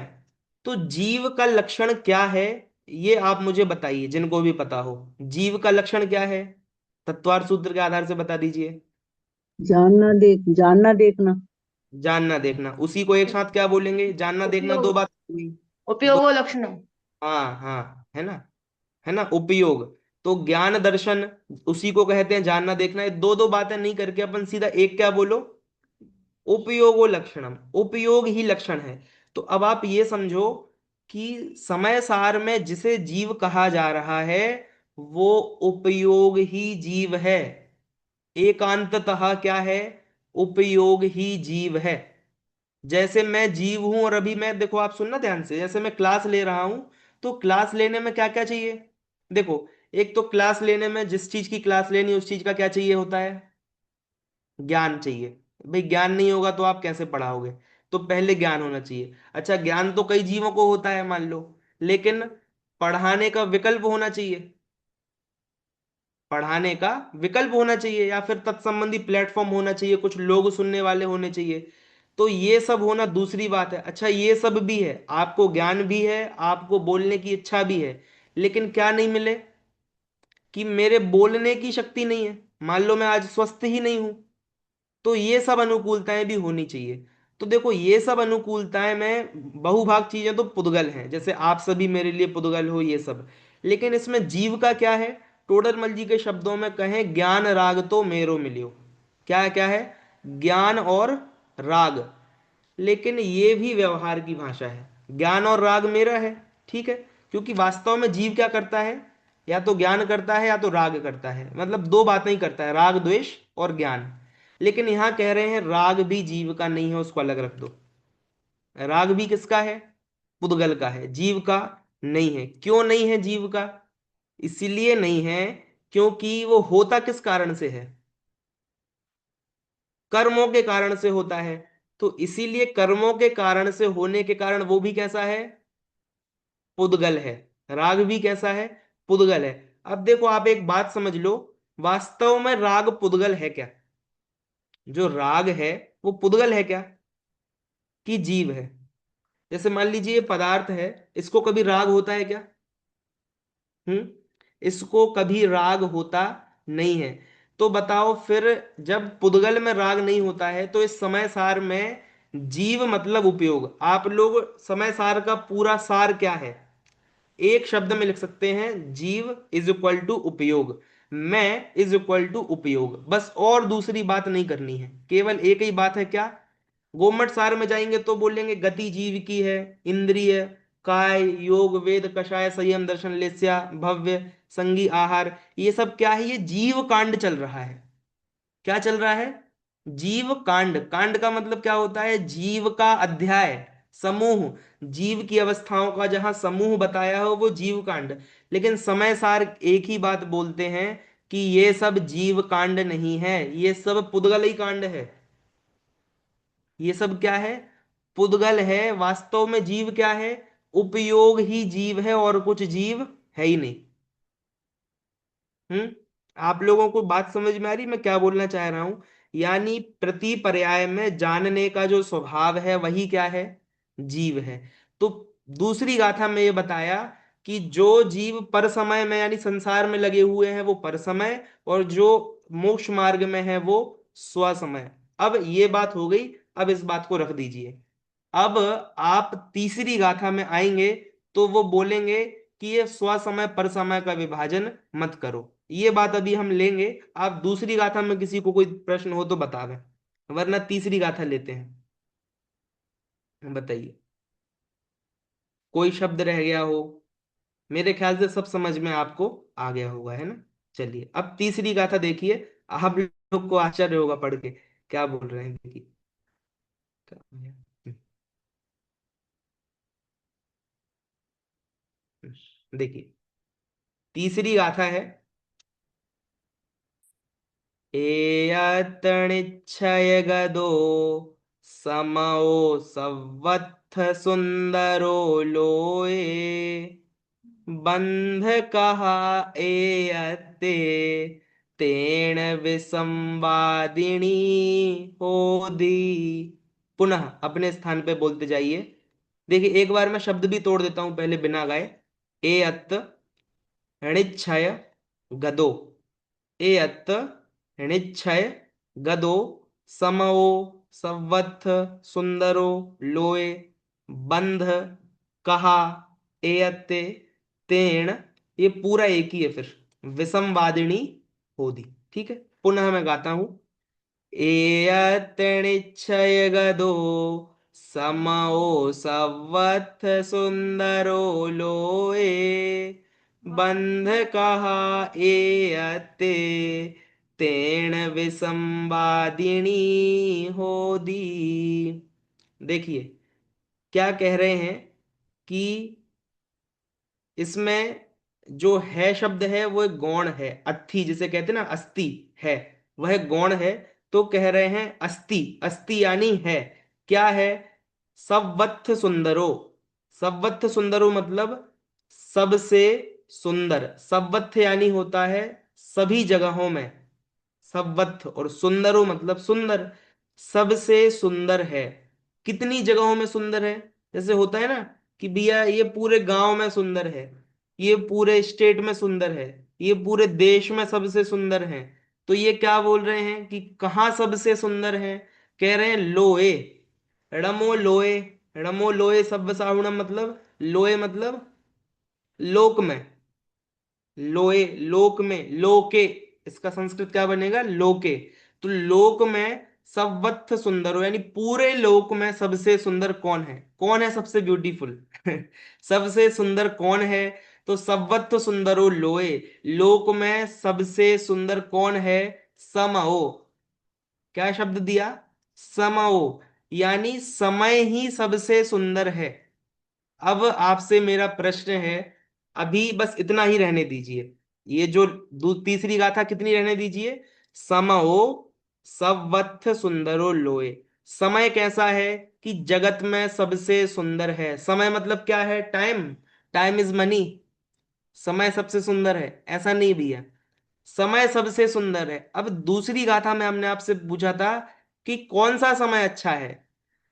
Speaker 1: तो जीव का लक्षण क्या है? ये आप मुझे बताइए, जिनको भी पता हो, जीव का लक्षण क्या है? तत्वार सूत्र के आधार से बता दीजिए।
Speaker 3: जानना देखना।
Speaker 1: जानना देखना, उसी को एक साथ क्या बोलेंगे? जानना देखना, दो
Speaker 2: उपयोग।
Speaker 1: बात हुई। दो।
Speaker 2: उपयोगो लक्षण।
Speaker 1: हाँ हाँ, है ना, है ना, उपयोग। तो ज्ञान दर्शन, उसी को कहते हैं जानना देखना। ये दो दो बातें नहीं करके अपन सीधा एक क्या बोलो, उपयोगो लक्षणम, उपयोग ही लक्षण है। तो अब आप ये समझो कि समय सार में जिसे जीव कहा जा रहा है वो उपयोग ही जीव है। एकांततः क्या है? उपयोग ही जीव है। जैसे मैं जीव हूं, और अभी मैं, देखो आप सुनना ध्यान से, जैसे मैं क्लास ले रहा हूं, तो क्लास लेने में क्या क्या चाहिए? देखो, एक तो क्लास लेने में जिस चीज की क्लास लेनी है उस चीज का क्या चाहिए होता है? ज्ञान चाहिए। भाई ज्ञान नहीं होगा तो आप कैसे पढ़ाओगे? तो पहले ज्ञान होना चाहिए। अच्छा, ज्ञान तो कई जीवों को होता है मान लो, लेकिन पढ़ाने का विकल्प होना चाहिए, पढ़ाने का विकल्प होना चाहिए, या फिर तत्संबंधी प्लेटफॉर्म होना चाहिए, कुछ लोग सुनने वाले होने चाहिए। तो ये सब होना दूसरी बात है। अच्छा, ये सब भी है, आपको ज्ञान भी है, आपको बोलने की इच्छा भी है, लेकिन क्या नहीं मिले? कि मेरे बोलने की शक्ति नहीं है, मान लो मैं आज स्वस्थ ही नहीं हूं। तो ये सब अनुकूलताएं भी होनी चाहिए। तो देखो, ये सब अनुकूलताएं में बहुभाग चीजें तो पुद्गल हैं, जैसे आप सभी मेरे लिए पुद्गल हो, ये सब। लेकिन इसमें जीव का क्या है? टोडरमल जी के शब्दों में कहें, ज्ञान राग तो मेरो मिलियो। क्या क्या है? ज्ञान और राग। लेकिन ये भी व्यवहार की भाषा है, ज्ञान और राग मेरा है, ठीक है। क्योंकि वास्तव में जीव क्या करता है? या तो ज्ञान करता है या तो राग करता है, मतलब दो बातें ही करता है, राग द्वेष और ज्ञान। लेकिन यहां कह रहे हैं राग भी जीव का नहीं है, उसको अलग रख दो। राग भी किसका है? पुद्गल का है, जीव का नहीं है। क्यों नहीं है जीव का? इसीलिए नहीं है क्योंकि वो होता किस कारण से है? कर्मों के कारण से होता है। तो इसीलिए कर्मों के कारण से होने के कारण वो भी कैसा है, पुद्गल है। राग भी कैसा है, पुद्गल है। अब देखो आप एक बात समझ लो, वास्तव में राग पुद्गल है क्या? जो राग है वो पुद्गल है क्या, कि जीव है? जैसे मान लीजिए ये पदार्थ है, इसको कभी राग होता है क्या? हम्म, इसको कभी राग होता नहीं है। तो बताओ फिर, जब पुद्गल में राग नहीं होता है तो इस समय सार में जीव मतलब उपयोग, आप लोग समय सार का पूरा सार क्या है, एक शब्द में लिख सकते हैं, जीव इज इक्वल टू उपयोग, मैं इज इक्वल टू उपयोग, बस। और दूसरी बात नहीं करनी है, केवल एक ही बात है, क्या? गोमट सार में जाएंगे तो बोलेंगे गति जीव की है, इंद्रिय, काय, योग, वेद, कषाय, संयम, दर्शन, लेस्या, भव्य, संगी, आहार, ये सब क्या है, ये जीव कांड चल रहा है। क्या चल रहा है? जीव कांड। कांड का मतलब क्या होता है, जीव का अध्याय, समूह, जीव की अवस्थाओं का जहां समूह बताया हो वो जीव कांड। लेकिन समय सार एक ही बात बोलते हैं कि ये सब जीव कांड नहीं है, ये सब पुद्गल ही कांड है। ये सब क्या है, पुद्गल है। वास्तव में जीव क्या है, उपयोग ही जीव है, और कुछ जीव है ही नहीं। हम्म, आप लोगों को बात समझ में आ रही मैं क्या बोलना चाह रहा हूं? यानी प्रति पर्याय में जानने का जो स्वभाव है वही क्या है, जीव है। तो दूसरी गाथा में ये बताया कि जो जीव पर समय में यानी संसार में लगे हुए हैं वो पर समय, और जो मोक्ष मार्ग में है वो स्व समय। अब ये बात हो गई, अब इस बात को रख दीजिए। अब आप तीसरी गाथा में आएंगे तो वो बोलेंगे कि ये स्व समय पर समय का विभाजन मत करो। ये बात अभी हम लेंगे। आप दूसरी गाथा में किसी को कोई प्रश्न हो तो बतावें, वरना तीसरी गाथा लेते हैं। बताइए, कोई शब्द रह गया हो? मेरे ख्याल से सब समझ में आपको आ गया होगा, है ना? चलिए अब तीसरी गाथा देखिए, आप लोग को आश्चर्य होगा पढ़ के, क्या बोल रहे हैं देखिए। देखिए, तीसरी गाथा है, एयतनिच्छय गदो समओ सवत्थ सुंदरो लोए बंध कहा एयते तेण विसंवादिनी होदी। पुनः अपने स्थान पे बोलते जाइए। देखिए एक बार मैं शब्द भी तोड़ देता हूं पहले बिना गाए। ए अत णिच्छय गदो, ए अत णिच्छय गदो समओ संवत्थ सुंदरो लोए बंध कहा एयते तेण, ये पूरा एक ही है फिर, विसंवादिनी होदी। ठीक है, पुनः मैं गाता हूं। एयत्निच्छय गदो समओ संवत्थ सुंदरो लोए बंध कहा एयते तेण विसंवादिनी होदी। देखिए क्या कह रहे हैं कि इसमें जो है शब्द है वो एक गौण है, अस्थि जिसे कहते हैं ना, अस्थि है, वह गौण है। तो कह रहे हैं अस्थि, अस्थि यानी है, क्या है, सवत्थ सुंदरो। सवत्थ सुंदरो मतलब सबसे सुंदर, सवत्थ यानी होता है सभी जगहों में, सवत्थ, और सुंदरो मतलब सुंदर, सबसे सुंदर है। कितनी जगहों में सुंदर है? जैसे होता है ना कि भैया ये पूरे गांव में सुंदर है, ये पूरे स्टेट में सुंदर है, ये पूरे देश में सबसे सुंदर है। तो ये क्या बोल रहे हैं कि कहाँ सबसे सुंदर है? कह रहे हैं लोए, रमो लोए, रमो लोए सब साहुणम, मतलब लोए मतलब लोक में, लोए लोक में, लोके, इसका संस्कृत क्या बनेगा, लोके। तो लोक में सर्वत्र सुंदर हो, यानी पूरे लोक में सबसे सुंदर कौन है, कौन है सबसे ब्यूटीफुल सबसे सुंदर कौन है? तो सर्वत्र सुंदरो लोए, लोक में सबसे सुंदर कौन है? समओ, क्या शब्द दिया, समओ, यानी समय ही सबसे सुंदर है। अब आपसे मेरा प्रश्न है, अभी बस इतना ही रहने दीजिए, ये जो तीसरी गाथा कितनी रहने दीजिए, समओ सवत्थ सुंदरो लोए, समय कैसा है कि जगत में सबसे सुंदर है। समय मतलब क्या है? टाइम। Time is money. समय सबसे सुंदर है ऐसा नहीं भैया, समय सबसे सुंदर है। अब दूसरी गाथा में हमने आपसे पूछा था कि कौन सा समय अच्छा है,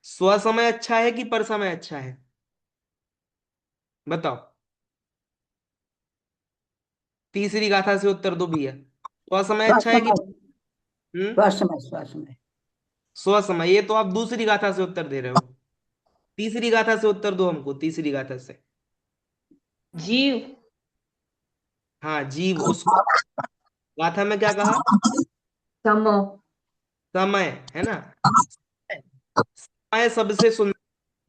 Speaker 1: स्व समय अच्छा है कि पर समय अच्छा है, बताओ। तीसरी गाथा से उत्तर दो भैया, स्व समय अच्छा है कि
Speaker 2: स्वास्थ्यमय।
Speaker 1: हम्म
Speaker 2: स्वास्थ्यमय। स्वास्थ्यमय।
Speaker 1: स्व समय, ये तो आप दूसरी गाथा से उत्तर दे रहे हो। तीसरी गाथा से उत्तर दो हमको, तीसरी गाथा से।
Speaker 3: जीव।
Speaker 1: हाँ जीव, उस गाथा में क्या कहा?
Speaker 3: सम।
Speaker 1: समय, है ना। समय सबसे सुंदर।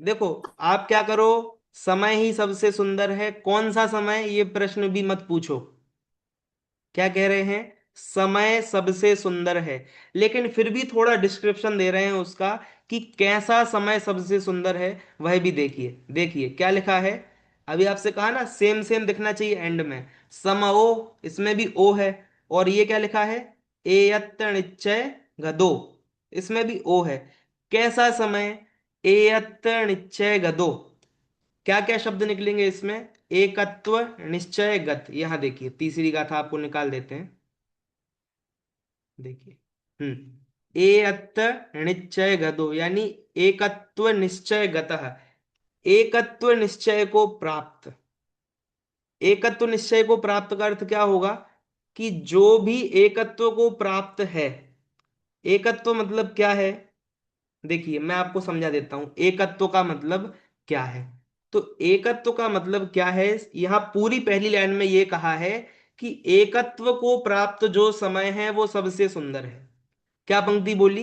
Speaker 1: देखो, आप क्या करो, समय ही सबसे सुंदर है, कौन सा समय ये प्रश्न भी मत पूछो। क्या कह रहे हैं? समय सबसे सुंदर है, लेकिन फिर भी थोड़ा डिस्क्रिप्शन दे रहे हैं उसका कि कैसा समय सबसे सुंदर है। वह भी देखिए, देखिए क्या लिखा है। अभी आपसे कहा ना सेम सेम दिखना चाहिए एंड में। सम ओ, इसमें भी ओ है। और ये क्या लिखा है? एयत्त निश्चय गदो, इसमें भी ओ है। कैसा समय? एयत्त निश्चय गदो। क्या क्या शब्द निकलेंगे इसमें? एकत्व, निश्चय, गत। यहां देखिए तीसरी गाथा आपको निकाल देते हैं, देखिए। ए अत्त निश्चय गदो, यानी एकत्व निश्चय गतः, एकत्व निश्चय को प्राप्त। एकत्व निश्चय को प्राप्त का अर्थ क्या होगा कि जो भी एकत्व को प्राप्त है। एकत्व मतलब क्या है? देखिए मैं आपको समझा देता हूं एकत्व का मतलब क्या है। तो एकत्व का मतलब क्या है, यहां पूरी पहली लाइन में ये कहा है कि एकत्व को प्राप्त जो समय है वो सबसे सुंदर है। क्या पंक्ति बोली?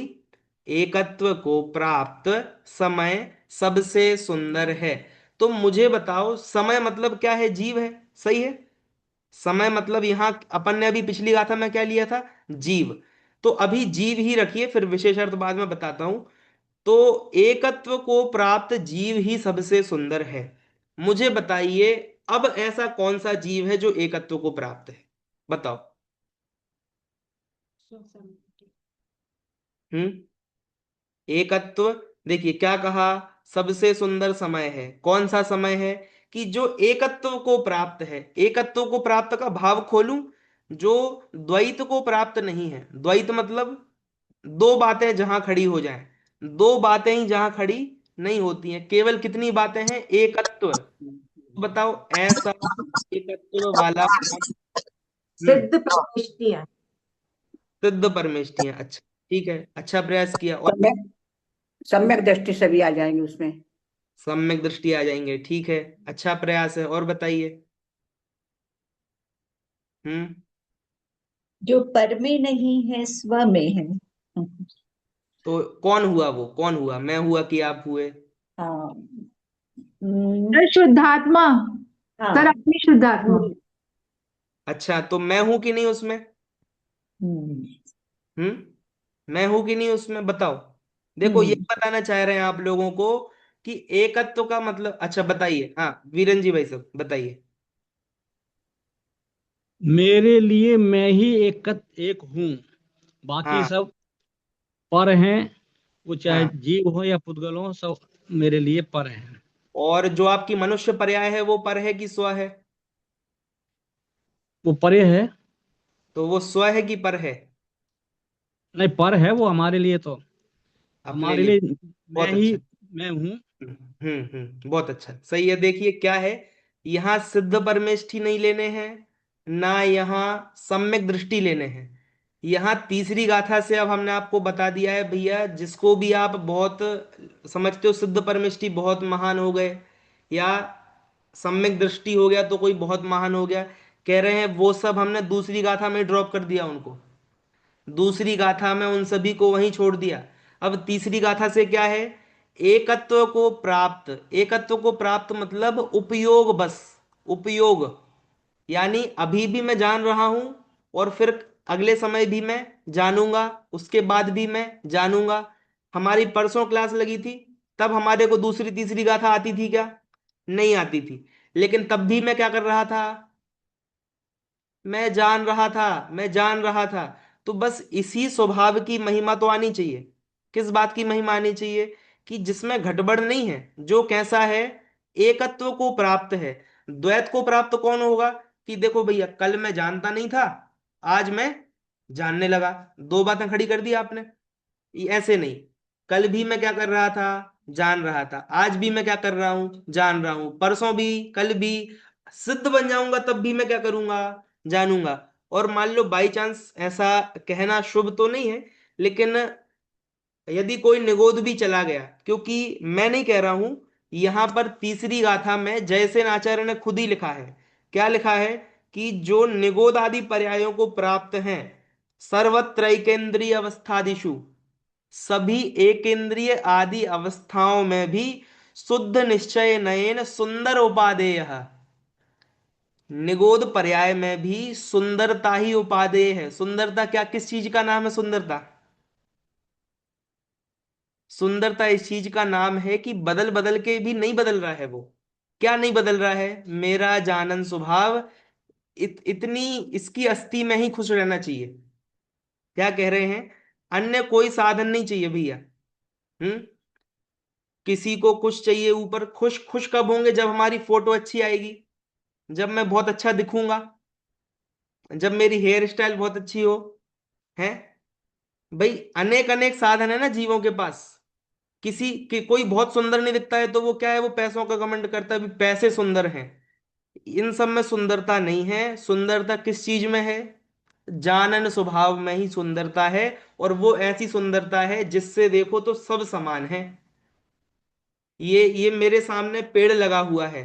Speaker 1: एकत्व को प्राप्त समय सबसे सुंदर है। तो मुझे बताओ समय मतलब क्या है? जीव है, सही है। समय मतलब यहां अपन ने अभी पिछली गाथा में क्या लिया था? जीव। तो अभी जीव ही रखिए, फिर विशेष अर्थ बाद में बताता हूं। तो एकत्व को प्राप्त जीव ही सबसे सुंदर है। मुझे बताइए, अब ऐसा कौन सा जीव है जो एकत्व को प्राप्त है, बताओ। हम्म एकत्व, देखिए क्या कहा, सबसे सुंदर समय है। कौन सा समय है कि जो एकत्व को प्राप्त है? एकत्व को प्राप्त का भाव खोलूं, जो द्वैत को प्राप्त नहीं है। द्वैत मतलब दो बातें जहां खड़ी हो जाएं, दो बातें ही जहां खड़ी नहीं होती हैं, केवल कितनी बातें हैं? एकत्व। बताओ ऐसा एकत्व वाला
Speaker 3: सिद्ध प्रविष्टियां।
Speaker 1: सिद्ध परमेष्टियां। अच्छा, ठीक है, अच्छा प्रयास किया। और
Speaker 2: सम्यक। सम्यक दृष्टि सभी आ जाएंगे उसमें।
Speaker 1: सम्यक दृष्टि आ जाएंगे, ठीक है, अच्छा प्रयास है। और बताइए। हम्म
Speaker 3: जो पर में नहीं है स्व में है।
Speaker 1: तो कौन हुआ? वो कौन हुआ? मैं हुआ कि आप हुए?
Speaker 2: हाँ।
Speaker 3: सर शुद्धात्मा। सर
Speaker 2: हाँ।
Speaker 3: अपनी शुद्धात्मा।
Speaker 1: अच्छा, तो मैं हूं कि नहीं उसमें?
Speaker 2: हम्म।
Speaker 1: मैं हूं कि नहीं उसमें, बताओ। देखो ये
Speaker 2: हम्म।
Speaker 1: बताना चाह रहे हैं आप लोगों को कि एकत्व का मतलब। अच्छा बताइए, हाँ वीरेन जी भाई साहब बताइए।
Speaker 4: मेरे लिए मैं ही एक हूँ, बाकी
Speaker 1: हाँ
Speaker 4: सब पर हैं। वो चाहे
Speaker 1: हाँ।
Speaker 4: जीव हो या पुद्गल हो, सब मेरे लिए पर हैं।
Speaker 1: और जो आपकी मनुष्य पर्याय है वो पर है कि स्व है?
Speaker 4: वो परे है।
Speaker 1: तो वो स्व है कि पर है?
Speaker 4: नहीं, पर है वो हमारे लिए तो।
Speaker 1: अपने
Speaker 4: हमारे
Speaker 1: लिए।
Speaker 4: लिए मैं
Speaker 1: बहुत
Speaker 4: ही
Speaker 1: अच्छा।
Speaker 4: मैं हूँ।
Speaker 1: बहुत अच्छा, सही है। देखिए क्या है, यहाँ सिद्ध परमेष्ठी नहीं लेने हैं, ना यहाँ सम्यक दृष्टि लेने हैं। यहाँ तीसरी गाथा से अब हमने आपको बता दिया है भैया, जिसको भी आप बहुत समझते हो सिद्ध परमेष्ठी बहुत महान हो गए, या सम्यक दृष्टि हो गया तो कोई बहुत महान हो गया, कह रहे हैं वो सब हमने दूसरी गाथा में ड्रॉप कर दिया उनको। दूसरी गाथा में उन सभी को वहीं छोड़ दिया। अब तीसरी गाथा से क्या है? एकत्व को प्राप्त। एकत्व को प्राप्त मतलब उपयोग, बस उपयोग। यानी अभी भी मैं जान रहा हूं, और फिर अगले समय भी मैं जानूंगा, उसके बाद भी मैं जानूंगा। हमारी परसों क्लास लगी थी, तब हमारे को दूसरी तीसरी गाथा आती थी क्या? नहीं आती थी। लेकिन तब भी मैं क्या कर रहा था? मैं जान रहा था, मैं जान रहा था। तो बस इसी स्वभाव की महिमा तो आनी चाहिए। किस बात की महिमा आनी चाहिए? कि जिसमें घटबड़ नहीं है, जो कैसा है, एकत्व को प्राप्त है। द्वैत को प्राप्त कौन होगा? कि देखो भैया, कल मैं जानता नहीं था, आज मैं जानने लगा। दो बातें खड़ी कर दी आपने। ये ऐसे नहीं, कल भी मैं क्या कर रहा था, जान रहा था, आज भी मैं क्या कर रहा हूं, जान रहा हूं, परसों भी, कल भी, सिद्ध बन जाऊंगा तब भी मैं क्या करूंगा, जानूंगा। और मान लो बाई चांस, ऐसा कहना शुभ तो नहीं है, लेकिन यदि कोई निगोद भी चला गया, क्योंकि मैं नहीं कह रहा हूं, यहां पर तीसरी गाथा में जयसेन आचार्य ने खुद ही लिखा है। क्या लिखा है? कि जो निगोद आदि पर्यायों को प्राप्त हैं, सर्वत्रैकेंद्रिय अवस्थादिषु, सभी एकेंद्रिय आदि अवस्थाओं में भी शुद्ध निश्चय नयन सुंदर उपादेय। निगोद पर्याय में भी सुंदरता ही उपादेय है। सुंदरता क्या, किस चीज का नाम है सुंदरता? सुंदरता इस चीज का नाम है कि बदल बदल के भी नहीं बदल रहा है वो। क्या नहीं बदल रहा है? मेरा जानन स्वभाव, इतनी इसकी अस्थि में ही खुश रहना चाहिए। क्या कह रहे हैं? अन्य कोई साधन नहीं चाहिए भैया। हम्म। किसी को कुछ चाहिए ऊपर, खुश खुश कब होंगे? जब हमारी फोटो अच्छी आएगी, जब मैं बहुत अच्छा दिखूंगा, जब मेरी हेयर स्टाइल बहुत अच्छी हो। है भाई, अनेक अनेक साधन है ना जीवों के पास। किसी के कोई बहुत सुंदर नहीं दिखता है तो वो क्या है, वो पैसों का घमंड करता है, भी पैसे सुंदर हैं। इन सब में सुंदरता नहीं है। सुंदरता किस चीज में है? जानन स्वभाव में ही सुंदरता है। और वो ऐसी सुंदरता है जिससे देखो तो सब समान है। ये मेरे सामने पेड़ लगा हुआ है,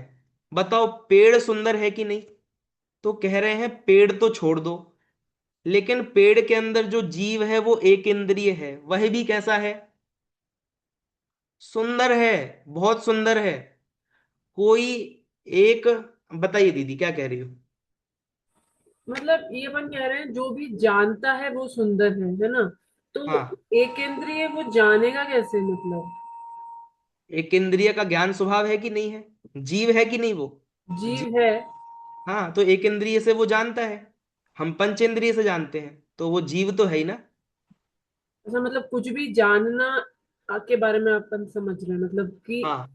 Speaker 1: बताओ पेड़ सुंदर है कि नहीं? तो कह रहे हैं पेड़ तो छोड़ दो, लेकिन पेड़ के अंदर जो जीव है वो एक इंद्रिय है, वह भी कैसा है? सुंदर है, बहुत सुंदर है। कोई एक, बताइए दीदी क्या कह रही हो?
Speaker 5: मतलब ये अपन कह रहे हैं जो भी जानता है वो सुंदर है ना? तो
Speaker 1: हाँ,
Speaker 5: एक इंद्रिय वो जानेगा कैसे मतलब?
Speaker 1: एक इंद्रिय का ज्ञान स्वभाव है कि नहीं है? जीव है कि नहीं वो?
Speaker 5: जीव है।
Speaker 1: हाँ, तो एक इंद्रिय से वो जानता है। हम पंच इंद्रिय से जानते हैं, तो वो जीव तो है ही ना।
Speaker 5: ऐसा मतलब कुछ भी जानना के बारे में अपन समझ रहे हैं मतलब कि।
Speaker 1: हाँ।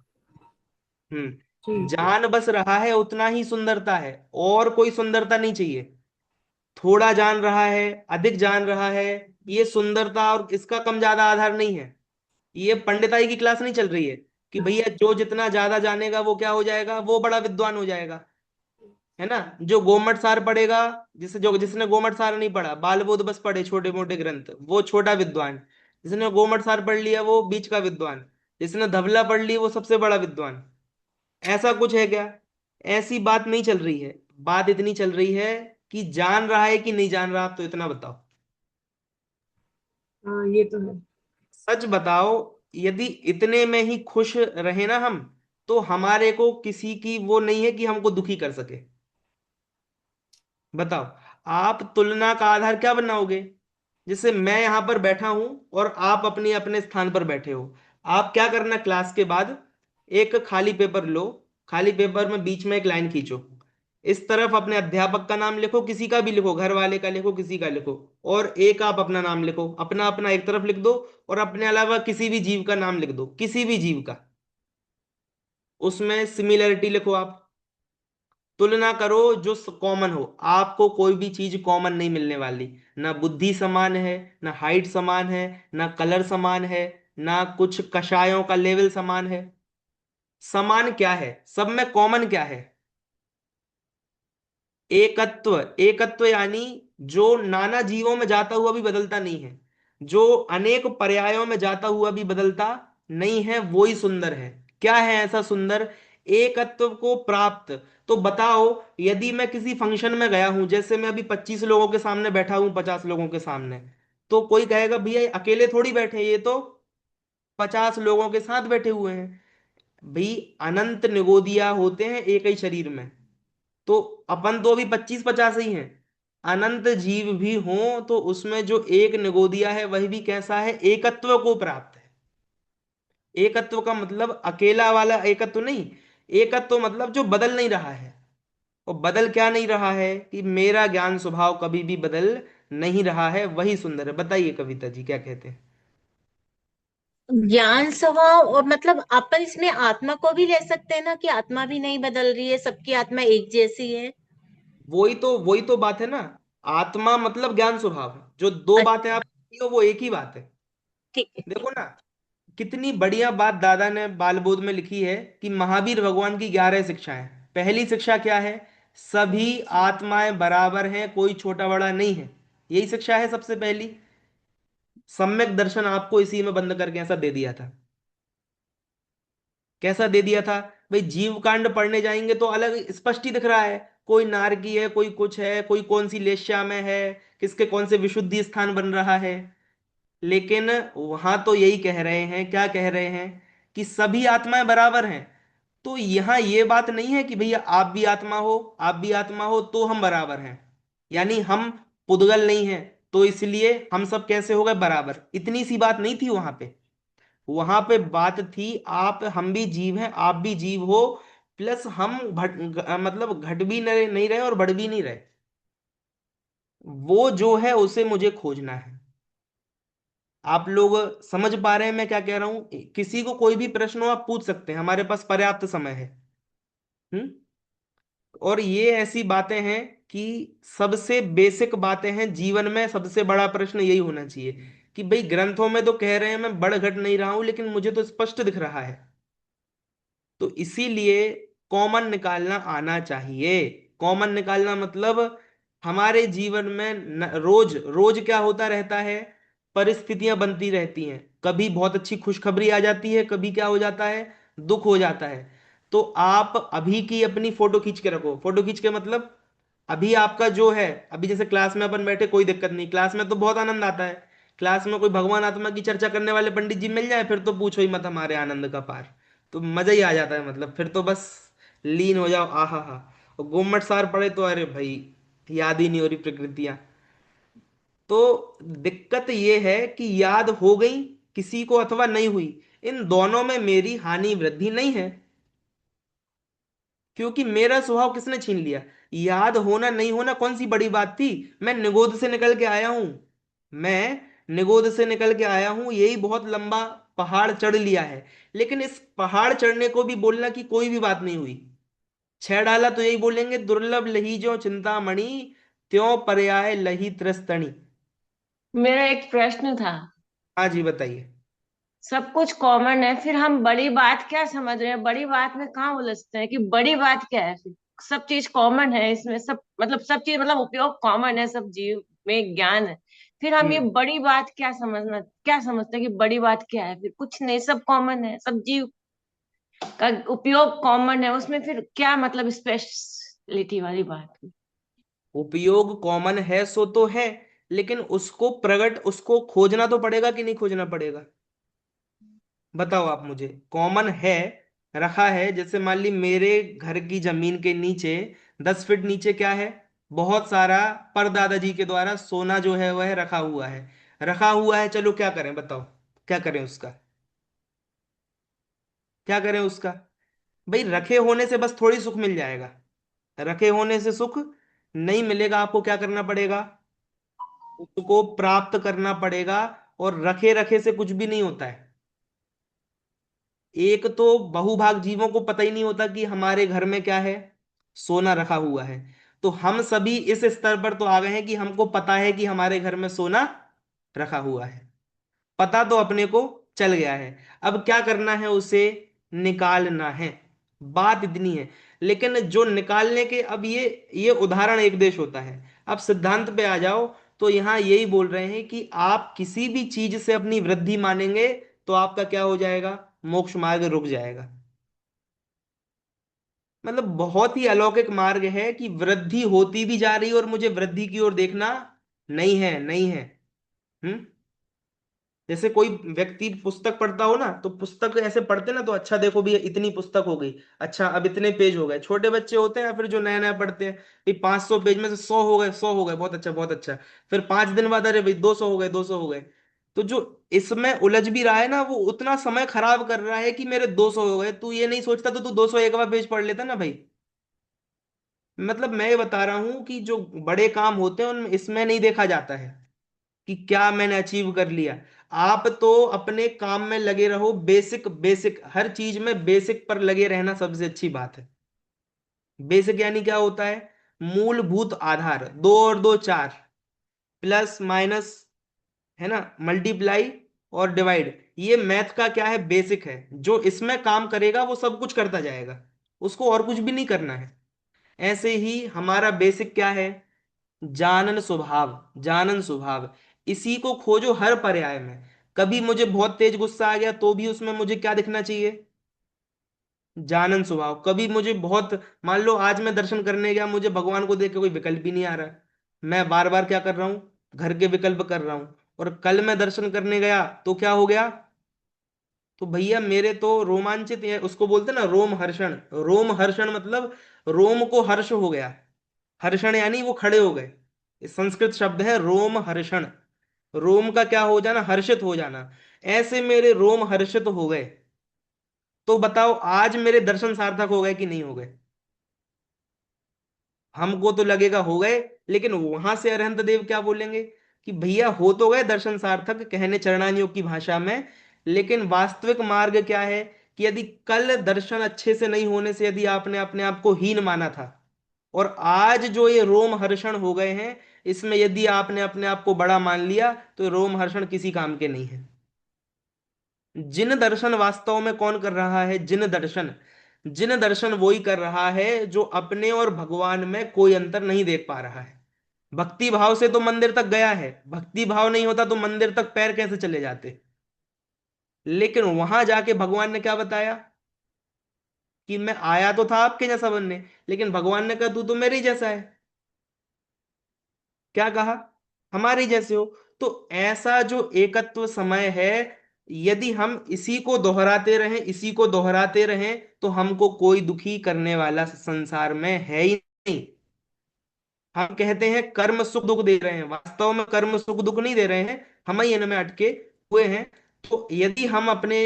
Speaker 5: ठीक है।
Speaker 1: जान बस रहा है, उतना ही सुंदरता है, और कोई सुंदरता नहीं चाहिए। थोड़ा जान रहा है, अधिक जान रहा है, ये सुंदरता और इसका कम ज्यादा आधार नहीं है। ये पंडिताई की क्लास नहीं चल रही है कि भैया जो जितना ज्यादा जानेगा वो क्या हो जाएगा, वो बड़ा विद्वान हो जाएगा। है ना? जो गोमट सार पढ़ेगा, जिसने गोमट सार नहीं पढ़ा, बाल बोध बस पढ़े छोटे मोटे ग्रंथ, वो छोटा विद्वान। जिसने गोमट सार पढ़ लिया वो बीच का विद्वान। जिसने धबला पढ़ ली वो सबसे बड़ा विद्वान। ऐसा कुछ है क्या? ऐसी बात नहीं चल रही है। बात इतनी चल रही है कि जान रहा है कि नहीं जान रहा, आप तो इतना बताओ।
Speaker 5: हाँ ये तो है।
Speaker 1: सच बताओ, यदि इतने में ही खुश रहे ना हम, तो हमारे को किसी की वो नहीं है कि हमको दुखी कर सके। बताओ, आप तुलना का आधार क्या बनाओगे? जैसे मैं यहां पर बैठा हूं और आप अपने अपने स्थान पर बैठे हो। आप क्या करना, क्लास के बाद एक खाली पेपर लो, खाली पेपर में बीच में एक लाइन खींचो, इस तरफ अपने अध्यापक का नाम लिखो, किसी का भी लिखो, घर वाले का लिखो, किसी का लिखो, और एक आप अपना नाम लिखो, अपना अपना एक तरफ लिख दो, और अपने अलावा किसी भी जीव का नाम लिख दो, किसी भी जीव का। उसमें सिमिलरिटी लिखो आप, तुलना करो जो कॉमन हो। आपको कोई भी चीज कॉमन नहीं मिलने वाली। ना बुद्धि समान है, ना हाइट समान है, ना कलर समान है, ना कुछ कषायों का लेवल समान है। समान क्या है, सब में कॉमन क्या है? एकत्व। एकत्व यानी जो नाना जीवों में जाता हुआ भी बदलता नहीं है, जो अनेक पर्यायों में जाता हुआ भी बदलता नहीं है, वो ही सुंदर है। क्या है ऐसा सुंदर? एकत्व को प्राप्त। तो बताओ, यदि मैं किसी फंक्शन में गया हूं, जैसे मैं अभी 25 लोगों के सामने बैठा हूं, 50 लोगों के सामने, तो कोई कहेगा भैया ये अकेले थोड़ी बैठे हैं, ये तो 50 लोगों के साथ बैठे हुए हैं। भाई, अनंत निगोदिया होते हैं एक ही शरीर में। तो अपन तो अभी 25-50 ही हैं। अनंत जीव भी हों तो उसमें जो एक निगोदिया है वह भी कैसा है, एकत्व को प्राप्त है। एकत्व का मतलब अकेला वाला एकत्व नहीं। एकत्व मतलब जो बदल नहीं रहा है। और बदल क्या नहीं रहा है? कि मेरा ज्ञान स्वभाव कभी भी बदल नहीं रहा है, वही सुंदर है। बताइए कविता जी क्या कहते हैं?
Speaker 6: ज्ञान स्वभाव, और मतलब अपन इसमें आत्मा को भी ले सकते हैं ना, कि आत्मा भी नहीं बदल रही है, सबकी आत्मा एक जैसी है।
Speaker 1: वही तो बात है ना। आत्मा मतलब ज्ञान स्वभाव, जो दो बातें
Speaker 6: अच्छा।
Speaker 1: आप कहती हो वो एक ही बात है।
Speaker 6: ठीक है, ठीक।
Speaker 1: देखो ना, कितनी बढ़िया बात दादा ने बाल बोध में लिखी है कि महावीर भगवान की 11 शिक्षाएं। पहली शिक्षा क्या है? सभी आत्माएं बराबर हैं, कोई छोटा बड़ा नहीं है। यही शिक्षा है सबसे पहली। सम्यक दर्शन आपको इसी में बंद करके ऐसा दे दिया था। कैसा दे दिया था? भाई जीव कांड पढ़ने जाएंगे तो अलग स्पष्ट ही दिख रहा है, कोई नारकी है, कोई कुछ है, कोई कौन सी लेश्या में है, किसके कौन से विशुद्धि स्थान बन रहा है। लेकिन वहां तो यही कह रहे हैं, क्या कह रहे हैं? कि सभी आत्माएं बराबर हैं। तो यहाँ ये बात नहीं है कि भैया आप भी आत्मा हो, आप भी आत्मा हो तो हम बराबर हैं, यानी हम पुद्गल नहीं हैं, तो इसलिए हम सब कैसे हो गए बराबर। इतनी सी बात नहीं थी वहां पे। वहां पे बात थी आप हम भी जीव हैं, आप भी जीव हो, प्लस हम मतलब घट भी नहीं रहे और बढ़ भी नहीं रहे। वो जो है उसे मुझे खोजना है। आप लोग समझ पा रहे हैं मैं क्या कह रहा हूं? किसी को कोई भी प्रश्न हो आप पूछ सकते हैं, हमारे पास पर्याप्त समय है। हम्म। और ये ऐसी बातें हैं कि सबसे बेसिक बातें हैं जीवन में। सबसे बड़ा प्रश्न यही होना चाहिए कि भाई ग्रंथों में तो कह रहे हैं मैं बढ़ घट नहीं रहा हूं, लेकिन मुझे तो स्पष्ट दिख रहा है। तो इसीलिए कॉमन निकालना आना चाहिए। कॉमन निकालना मतलब हमारे जीवन में रोज रोज क्या होता रहता है, परिस्थितियां बनती रहती हैं। कभी बहुत अच्छी खुशखबरी आ जाती है, कभी क्या हो जाता है, दुख हो जाता है। तो आप अभी की अपनी फोटो खींच के रखो। फोटो खींच के मतलब अभी आपका जो है, अभी जैसे क्लास में अपन बैठे कोई दिक्कत नहीं, क्लास में तो बहुत आनंद आता है। क्लास में कोई भगवान आत्मा की चर्चा करने वाले पंडित जी मिल जाए फिर तो पूछो ही मत, हमारे आनंद का पार। तो मजा ही आ जाता है, मतलब फिर तो बस लीन हो जाओ, आहा हा। और गुम्मट सार पड़े तो अरे भाई याद ही नहीं हो रही प्रकृतियां। तो दिक्कत ये है कि याद हो गई किसी को अथवा नहीं हुई, इन दोनों में मेरी हानि वृद्धि नहीं है, क्योंकि मेरा स्वभाव किसने छीन लिया? याद होना नहीं होना कौन सी बड़ी बात थी? मैं निगोद से निकल के आया हूं। मैं निगोद से निकल के आया हूं, यही बहुत लंबा पहाड़ चढ़ लिया है। लेकिन इस पहाड़ चढ़ने को भी बोलना कि कोई भी बात नहीं हुई। छह डाला तो यही बोलेंगे दुर्लभ लही जो चिंतामणि, त्यों पर्याय लही त्रस्तणी।
Speaker 6: मेरा एक प्रश्न था।
Speaker 1: हाँ जी बताइए।
Speaker 6: सब कुछ कॉमन है, फिर हम बड़ी बात क्या समझ रहे हैं? बड़ी बात में कहाँ उलझते हैं कि बड़ी बात क्या है फिर? सब चीज कॉमन है इसमें, सब मतलब सब चीज मतलब उपयोग कॉमन है, सब जीव में ज्ञान है। फिर हम ये
Speaker 1: हम्म।
Speaker 6: बड़ी बात क्या समझना, क्या समझते हैं कि बड़ी बात क्या है? फिर कुछ नहीं, सब कॉमन है, सब जीव का उपयोग कॉमन है, उसमें फिर क्या मतलब स्पेशलिटी वाली बात हुई?
Speaker 1: उपयोग कॉमन है सो तो है, लेकिन उसको प्रगट उसको खोजना तो पड़ेगा कि नहीं खोजना पड़ेगा? बताओ आप मुझे। कॉमन है, रखा है, जैसे मान ली मेरे घर की जमीन के नीचे 10 फीट नीचे क्या है, बहुत सारा परदादाजी के द्वारा सोना जो है वह रखा हुआ है। रखा हुआ है, चलो क्या करें बताओ, क्या करें उसका? क्या करें उसका? भाई रखे होने से बस थोड़ी सुख मिल जाएगा। रखे होने से सुख नहीं मिलेगा, आपको क्या करना पड़ेगा? उसको प्राप्त करना पड़ेगा। और रखे रखे से कुछ भी नहीं होता है। एक तो बहुभाग जीवों को पता ही नहीं होता कि हमारे घर में क्या है, सोना रखा हुआ है। तो हम सभी इस स्तर पर तो आ गए हैं कि हमको पता है कि हमारे घर में सोना रखा हुआ है। पता तो अपने को चल गया है। अब क्या करना है? उसे निकालना है। बात इतनी है। लेकिन जो निकालने के, अब ये उदाहरण एक देश होता है। अब सिद्धांत पे आ जाओ, तो यहां यही बोल रहे हैं कि आप किसी भी चीज से अपनी वृद्धि मानेंगे तो आपका क्या हो जाएगा? मोक्ष मार्ग रुक जाएगा। मतलब बहुत ही अलौकिक मार्ग है कि वृद्धि होती भी जा रही है और मुझे वृद्धि की ओर देखना नहीं है, नहीं है। हम्म। जैसे कोई व्यक्ति पुस्तक पढ़ता हो ना, तो पुस्तक ऐसे पढ़ते ना तो अच्छा देखो भी इतनी पुस्तक हो गई, अच्छा अब इतने पेज हो गए। छोटे बच्चे होते हैं फिर जो नया नया पढ़ते हैं, भाई 500 पेज में से 100 हो गए, 100 हो गए, बहुत अच्छा बहुत अच्छा। फिर 5 दिन बाद अरे भाई 200 हो गए, 200 हो गए। तो जो इसमें उलझ भी रहा है ना वो उतना समय खराब कर रहा है कि मेरे 200 हो गए। तू ये नहीं सोचता तो तू 201वां पेज पढ़ लेता ना भाई। मतलब मैं ये बता रहा हूं कि जो बड़े काम होते हैं उनमें इसमें नहीं देखा जाता है। कि क्या मैंने अचीव कर लिया। आप तो अपने काम में लगे रहो, बेसिक बेसिक हर चीज में बेसिक पर लगे रहना सबसे अच्छी बात है। बेसिक यानी क्या होता है? मूलभूत आधार, दो और दो चार, प्लस माइनस, है ना, मल्टीप्लाई और डिवाइड, ये मैथ का क्या है? बेसिक है। जो इसमें काम करेगा वो सब कुछ करता जाएगा, उसको और कुछ भी नहीं करना है। ऐसे ही हमारा बेसिक क्या है? जानन स्वभाव, जानन स्वभाव। इसी को खोजो हर पर्याय में। कभी मुझे बहुत तेज गुस्सा आ गया तो भी उसमें मुझे क्या दिखना चाहिए? जानन स्वभाव। कभी मुझे बहुत, मान लो आज मैं दर्शन करने गया, मुझे भगवान को देख के कोई विकल्प ही नहीं आ रहा, मैं बार बार क्या कर रहा हूँ? घर के विकल्प कर रहा हूँ। और कल मैं दर्शन करने गया तो क्या हो गया? तो भैया मेरे तो रोमांचित है, उसको बोलते ना रोम हर्षण। रोम हर्षण मतलब रोम को हर्ष हो गया। हर्षण यानी वो खड़े हो गए। ये संस्कृत शब्द है रोम हर्षण। रोम का क्या हो जाना? हर्षित हो जाना। ऐसे मेरे रोम हर्षित हो गए। तो बताओ आज मेरे दर्शन सार्थक हो गए कि नहीं हो गए? हमको तो लगेगा हो गए, लेकिन वहां से अरहंत देव क्या बोलेंगे कि भैया हो तो गए दर्शन सार्थक, कहने चरणानियों की भाषा में, लेकिन वास्तविक मार्ग क्या है कि यदि कल दर्शन अच्छे से नहीं होने से यदि आपने अपने आप को हीन माना था, और आज जो ये रोम हर्षण हो गए हैं, इसमें यदि आपने अपने आप को बड़ा मान लिया तो रोम हर्षण किसी काम के नहीं है। जिन दर्शन वास्तव में कौन कर रहा है? जिन दर्शन, जिन दर्शन वही कर रहा है जो अपने और भगवान में कोई अंतर नहीं देख पा रहा है। भक्ति भाव से तो मंदिर तक गया है, भक्ति भाव नहीं होता तो मंदिर तक पैर कैसे चले जाते? लेकिन वहां जाके भगवान ने क्या बताया कि मैं आया तो था आपके जैसा बनने, लेकिन भगवान ने कहा तू तो मेरे ही जैसा है। क्या कहा? हमारे ही जैसे हो। तो ऐसा जो एकत्व समय है, यदि हम इसी को दोहराते रहें, इसी को दोहराते रहें, तो हमको कोई दुखी करने वाला संसार में है ही नहीं। हम कहते हैं कर्म सुख दुख दे रहे हैं, वास्तव में कर्म सुख दुख नहीं दे रहे हैं, हम ही इनमें अटके हुए हैं। तो यदि हम अपने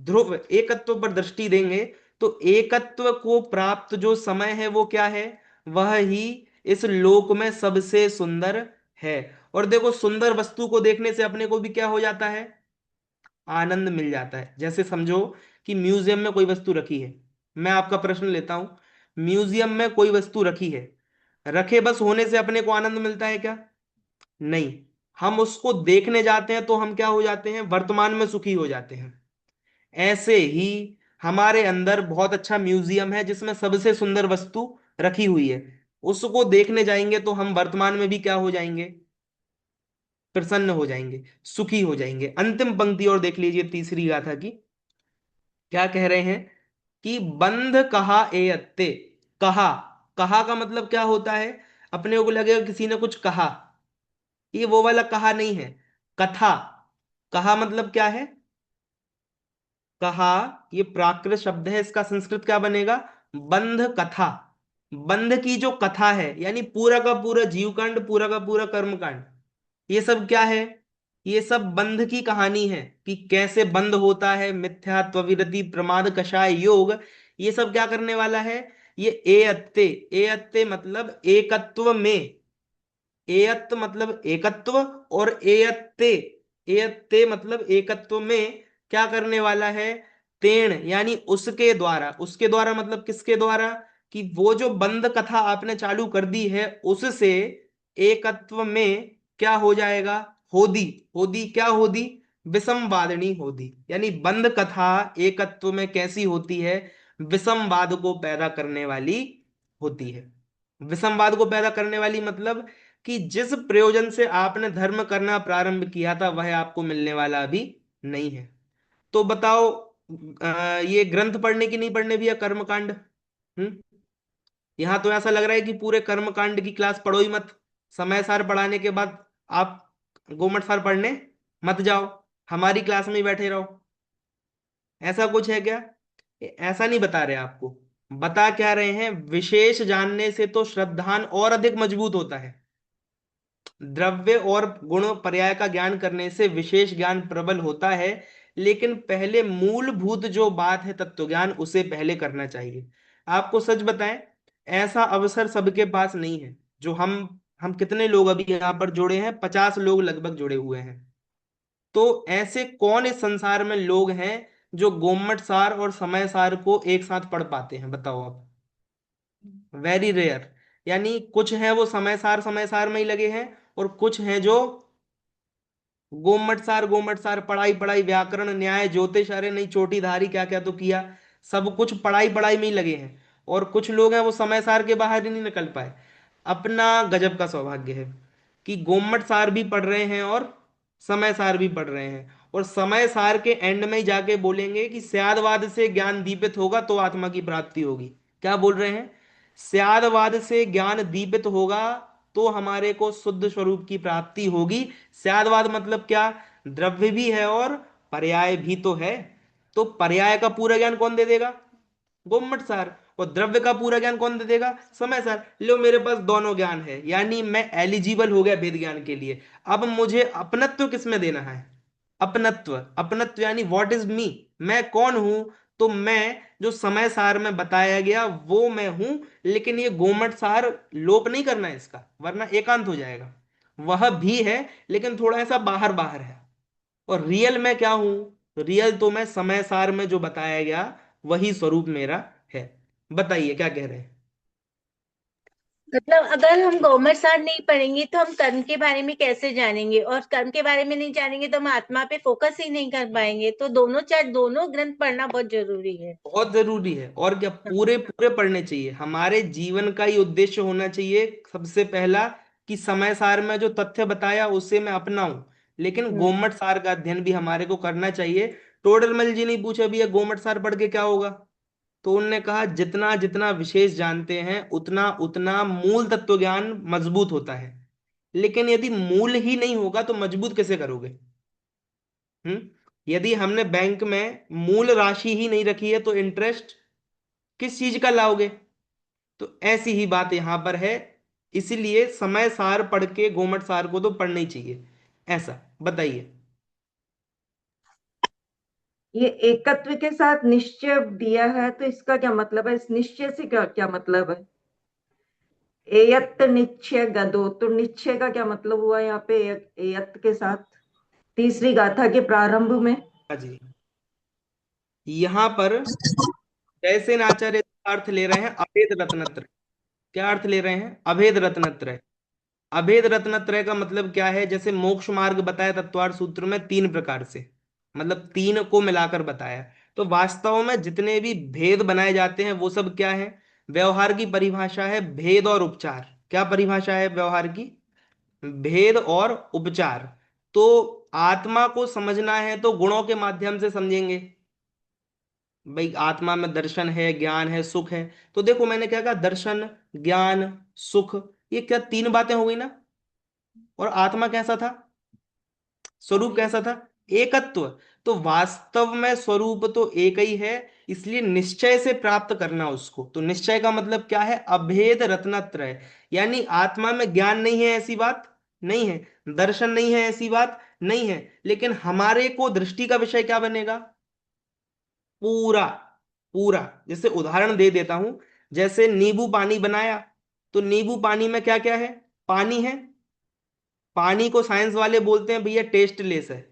Speaker 1: ध्रुव एकत्व पर दृष्टि देंगे, तो एकत्व को प्राप्त जो समय है वो क्या है? वह ही इस लोक में सबसे सुंदर है। और देखो, सुंदर वस्तु को देखने से अपने को भी क्या हो जाता है? आनंद मिल जाता है। जैसे समझो कि म्यूजियम में कोई वस्तु रखी है, मैं आपका प्रश्न लेता हूं, म्यूजियम में कोई वस्तु रखी है, रखे बस होने से अपने को आनंद मिलता है क्या? नहीं। हम उसको देखने जाते हैं तो हम क्या हो जाते हैं? वर्तमान में सुखी हो जाते हैं। ऐसे ही हमारे अंदर बहुत अच्छा म्यूजियम है जिसमें सबसे सुंदर वस्तु रखी हुई है, उसको देखने जाएंगे तो हम वर्तमान में भी क्या हो जाएंगे? प्रसन्न हो जाएंगे, सुखी हो जाएंगे। अंतिम पंक्ति और देख लीजिए तीसरी गाथा की। क्या कह रहे हैं कि बंध कहा एयत्ते। कहा, कहा का मतलब क्या होता है? अपने को लगेगा किसी ने कुछ कहा, ये वो वाला कहा नहीं है, कथा। कहा मतलब क्या है? कहा, ये प्राकृत शब्द है, इसका संस्कृत क्या बनेगा? बंध कथा। बंध की जो कथा है, यानी पूरा का पूरा जीवकांड, पूरा का पूरा कर्मकांड, ये सब क्या है? ये सब बंध की कहानी है कि कैसे बंध होता है, मिथ्या, त्वविरति, प्रमाद, कषाय, योग, ये सब क्या करने वाला है? ये एयत्ते। एयत्ते मतलब एकत्व में। एयत्त मतलब एकत्व, और एयत्ते, एयत्ते मतलब एकत्व में क्या करने वाला है? तेण यानी उसके द्वारा। उसके द्वारा मतलब किसके द्वारा? कि वो जो बंद कथा आपने चालू कर दी है उससे एकत्व में क्या हो जाएगा? होदी। होदी क्या होदी? विसंवादिनी होदी। यानी बंद कथा एकत्व में कैसी होती है? विसंवाद को पैदा करने वाली होती है। विसंवाद को पैदा करने वाली मतलब कि जिस प्रयोजन से आपने धर्म करना प्रारंभ किया था वह आपको मिलने वाला अभी नहीं है। तो बताओ, ये ग्रंथ पढ़ने की नहीं पढ़ने भी है कर्मकांड? यहां तो ऐसा लग रहा है कि पूरे कर्मकांड की क्लास पढ़ो ही मत, समय सार पढ़ाने के बाद आप गोमट सार पढ़ने मत जाओ, हमारी क्लास में ही बैठे रहो। ऐसा कुछ है क्या? ऐसा नहीं बता रहे आपको। बता क्या रहे हैं? विशेष जानने से तो श्रद्धान और अधिक मजबूत होता है। द्रव्य और गुण पर्याय का ज्ञान करने से विशेष ज्ञान प्रबल होता है, लेकिन पहले मूलभूत जो बात है तत्व ज्ञान, उसे पहले करना चाहिए। आपको सच बताएं, ऐसा अवसर सबके पास नहीं है। जो हम कितने लोग अभी यहाँ पर जुड़े हैं? 50 लोग लगभग जुड़े हुए हैं। तो ऐसे कौन इस संसार में लोग हैं जो गोमट सार और समय सार को एक साथ पढ़ पाते हैं? बताओ आप। Very rare. यानी कुछ हैं वो समय सार में ही लगे हैं, और कुछ हैं जो गोमट सार पढ़ाई पढ़ाई, व्याकरण, न्याय, ज्योतिष, अरे नहीं चोटी धारी क्या क्या तो किया, सब कुछ पढ़ाई पढ़ाई में ही लगे हैं। और कुछ लोग हैं वो समय सार के बाहर ही नहीं निकल पाए। अपना गजब का सौभाग्य है कि गोमट सार भी पढ़ रहे हैं और समय सार भी पढ़ रहे हैं, और समय सार के एंड में ही जाके बोलेंगे कि स्यादवाद से ज्ञान दीपित होगा तो आत्मा की प्राप्ति होगी। क्या बोल रहे हैं? स्यादवाद से ज्ञान दीपित होगा तो हमारे को शुद्ध स्वरूप की प्राप्ति होगी। स्यादवाद मतलब क्या? द्रव्य भी है और पर्याय भी तो है। तो पर्याय का पूरा ज्ञान कौन दे देगा? गोमट सार। और द्रव्य का पूरा ज्ञान कौन दे देगा? समय सार। लो मेरे पास दोनों ज्ञान है, यानी मैं एलिजिबल हो गया वेद ज्ञान के लिए। अब मुझे अपनत्व किसमें देना है? अपनत्व। अपनत्व यानी व्हाट इज मी, मैं कौन हूं? तो मैं जो समय सार में बताया गया वो मैं हूं, लेकिन ये गोमट सार लोप नहीं करना है इसका, वरना एकांत हो जाएगा। वह भी है लेकिन थोड़ा ऐसा बाहर बाहर है। और रियल मैं क्या हूं? रियल तो मैं समय सार में जो बताया गया वही स्वरूप मेरा है। बताइए क्या कह रहे हैं?
Speaker 3: मतलब अगर हम गौमर सार नहीं पढ़ेंगे तो हम कर्म के बारे में कैसे जानेंगे, और कर्म के बारे में नहीं जानेंगे तो हम आत्मा पे फोकस ही नहीं कर पाएंगे। तो दोनों चार दोनों ग्रंथ पढ़ना बहुत जरूरी है।
Speaker 1: बहुत जरूरी है। और क्या, पूरे पूरे पढ़ने चाहिए। हमारे जीवन का ही उद्देश्य होना चाहिए सबसे पहला कि समय सार में जो तथ्य बताया उसे मैं अपनाऊं, लेकिन
Speaker 3: हम्म।
Speaker 1: गोमट सार का अध्ययन भी हमारे को करना चाहिए। टोडरमल जी ने पूछा भैया गोमट सार पढ़ के क्या होगा? तो उनने कहा जितना जितना विशेष जानते हैं उतना उतना मूल तत्व ज्ञान मजबूत होता है। लेकिन यदि मूल ही नहीं होगा तो मजबूत कैसे करोगे? यदि हमने बैंक में मूल राशि ही नहीं रखी है तो इंटरेस्ट किस चीज का लाओगे? तो ऐसी ही बात यहां पर है। इसीलिए समय सार पढ़ के गोमट सार को तो पढ़ना ही चाहिए। ऐसा बताइए।
Speaker 7: ये एकत्व के साथ निश्चय दिया है, तो इसका क्या मतलब है? इस निश्चय से क्या क्या मतलब है? एयत निश्चय गदो, तो निश्चय का क्या मतलब हुआ यहाँ पे एयत के साथ तीसरी गाथा के प्रारंभ में?
Speaker 1: हाँ जी। यहां पर जैसे आचार्य अर्थ ले रहे हैं अभेद रत्नत्रय। क्या अर्थ ले रहे हैं? अभेद रत्नत्रय। अभेद रत्नत्रय का मतलब क्या है? जैसे मोक्ष मार्ग बताया तत्वार्थ सूत्र में 3 प्रकार से, मतलब 3 को मिलाकर बताया। तो वास्तव में जितने भी भेद बनाए जाते हैं वो सब क्या है? व्यवहार की परिभाषा है भेद और उपचार। क्या परिभाषा है व्यवहार की? भेद और उपचार। तो आत्मा को समझना है तो गुणों के माध्यम से समझेंगे। भाई आत्मा में दर्शन है, ज्ञान है, सुख है। तो देखो मैंने क्या कहा, दर्शन, ज्ञान, सुख, ये क्या 3 बातें हो गई ना? और आत्मा कैसा था? स्वरूप कैसा था? एकत्व। तो वास्तव में स्वरूप तो एक ही है। इसलिए निश्चय से प्राप्त करना उसको। तो निश्चय का मतलब क्या है? अभेद रत्नत्रय। यानी आत्मा में ज्ञान नहीं है ऐसी बात नहीं है, दर्शन नहीं है ऐसी बात नहीं है, लेकिन हमारे को दृष्टि का विषय क्या बनेगा? पूरा पूरा। जैसे उदाहरण दे देता हूं, जैसे नींबू पानी बनाया, तो नींबू पानी में क्या क्या है? पानी है। पानी को साइंस वाले बोलते हैं भैया टेस्टलेस है,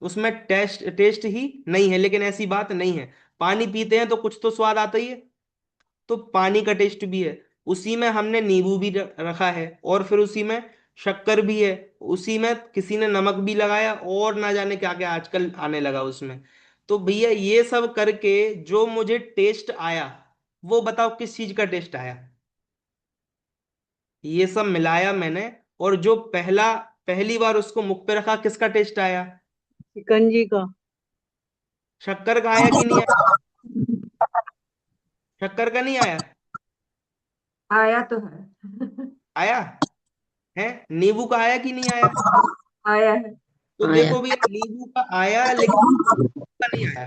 Speaker 1: उसमें टेस्ट टेस्ट ही नहीं है, लेकिन ऐसी बात नहीं है। पानी पीते हैं तो कुछ तो स्वाद आता ही है, तो पानी का टेस्ट भी है। उसी में हमने नींबू भी रखा है, और फिर उसी में शक्कर भी है, उसी में किसी ने नमक भी लगाया, और ना जाने क्या क्या आजकल आने लगा उसमें। तो भैया ये सब करके जो मुझे टेस्ट आया, वो बताओ किस चीज का टेस्ट आया? ये सब मिलाया मैंने, और जो पहली बार उसको मुख पे रखा किसका टेस्ट आया?
Speaker 7: शिकंजी का।
Speaker 1: शक्कर का आया कि नहीं आया? शक्कर का नहीं आया?
Speaker 7: आया तो है।
Speaker 1: आया है। नींबू का आया कि नहीं आया?
Speaker 7: आया है।
Speaker 1: तो
Speaker 6: आया।
Speaker 1: देखो भैया नींबू का आया, लेकिन का नहीं आया।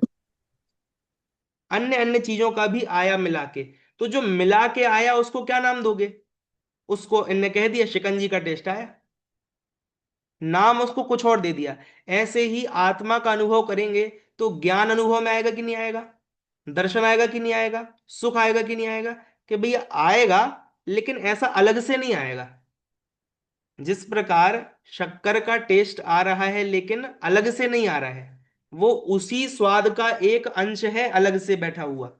Speaker 1: अन्य अन्य चीजों का भी आया मिला के। तो जो मिला के आया उसको क्या नाम दोगे? उसको इनने कह दिया शिकंजी का टेस्ट आया, नाम उसको कुछ और दे दिया। ऐसे ही आत्मा का अनुभव करेंगे तो ज्ञान अनुभव में आएगा कि नहीं आएगा? दर्शन आएगा कि नहीं आएगा? सुख आएगा कि नहीं आएगा? कि भैया आएगा, लेकिन ऐसा अलग से नहीं आएगा। जिस प्रकार शक्कर का टेस्ट आ रहा है लेकिन अलग से नहीं आ रहा है, वो उसी स्वाद का एक अंश है अलग से बैठा हुआ,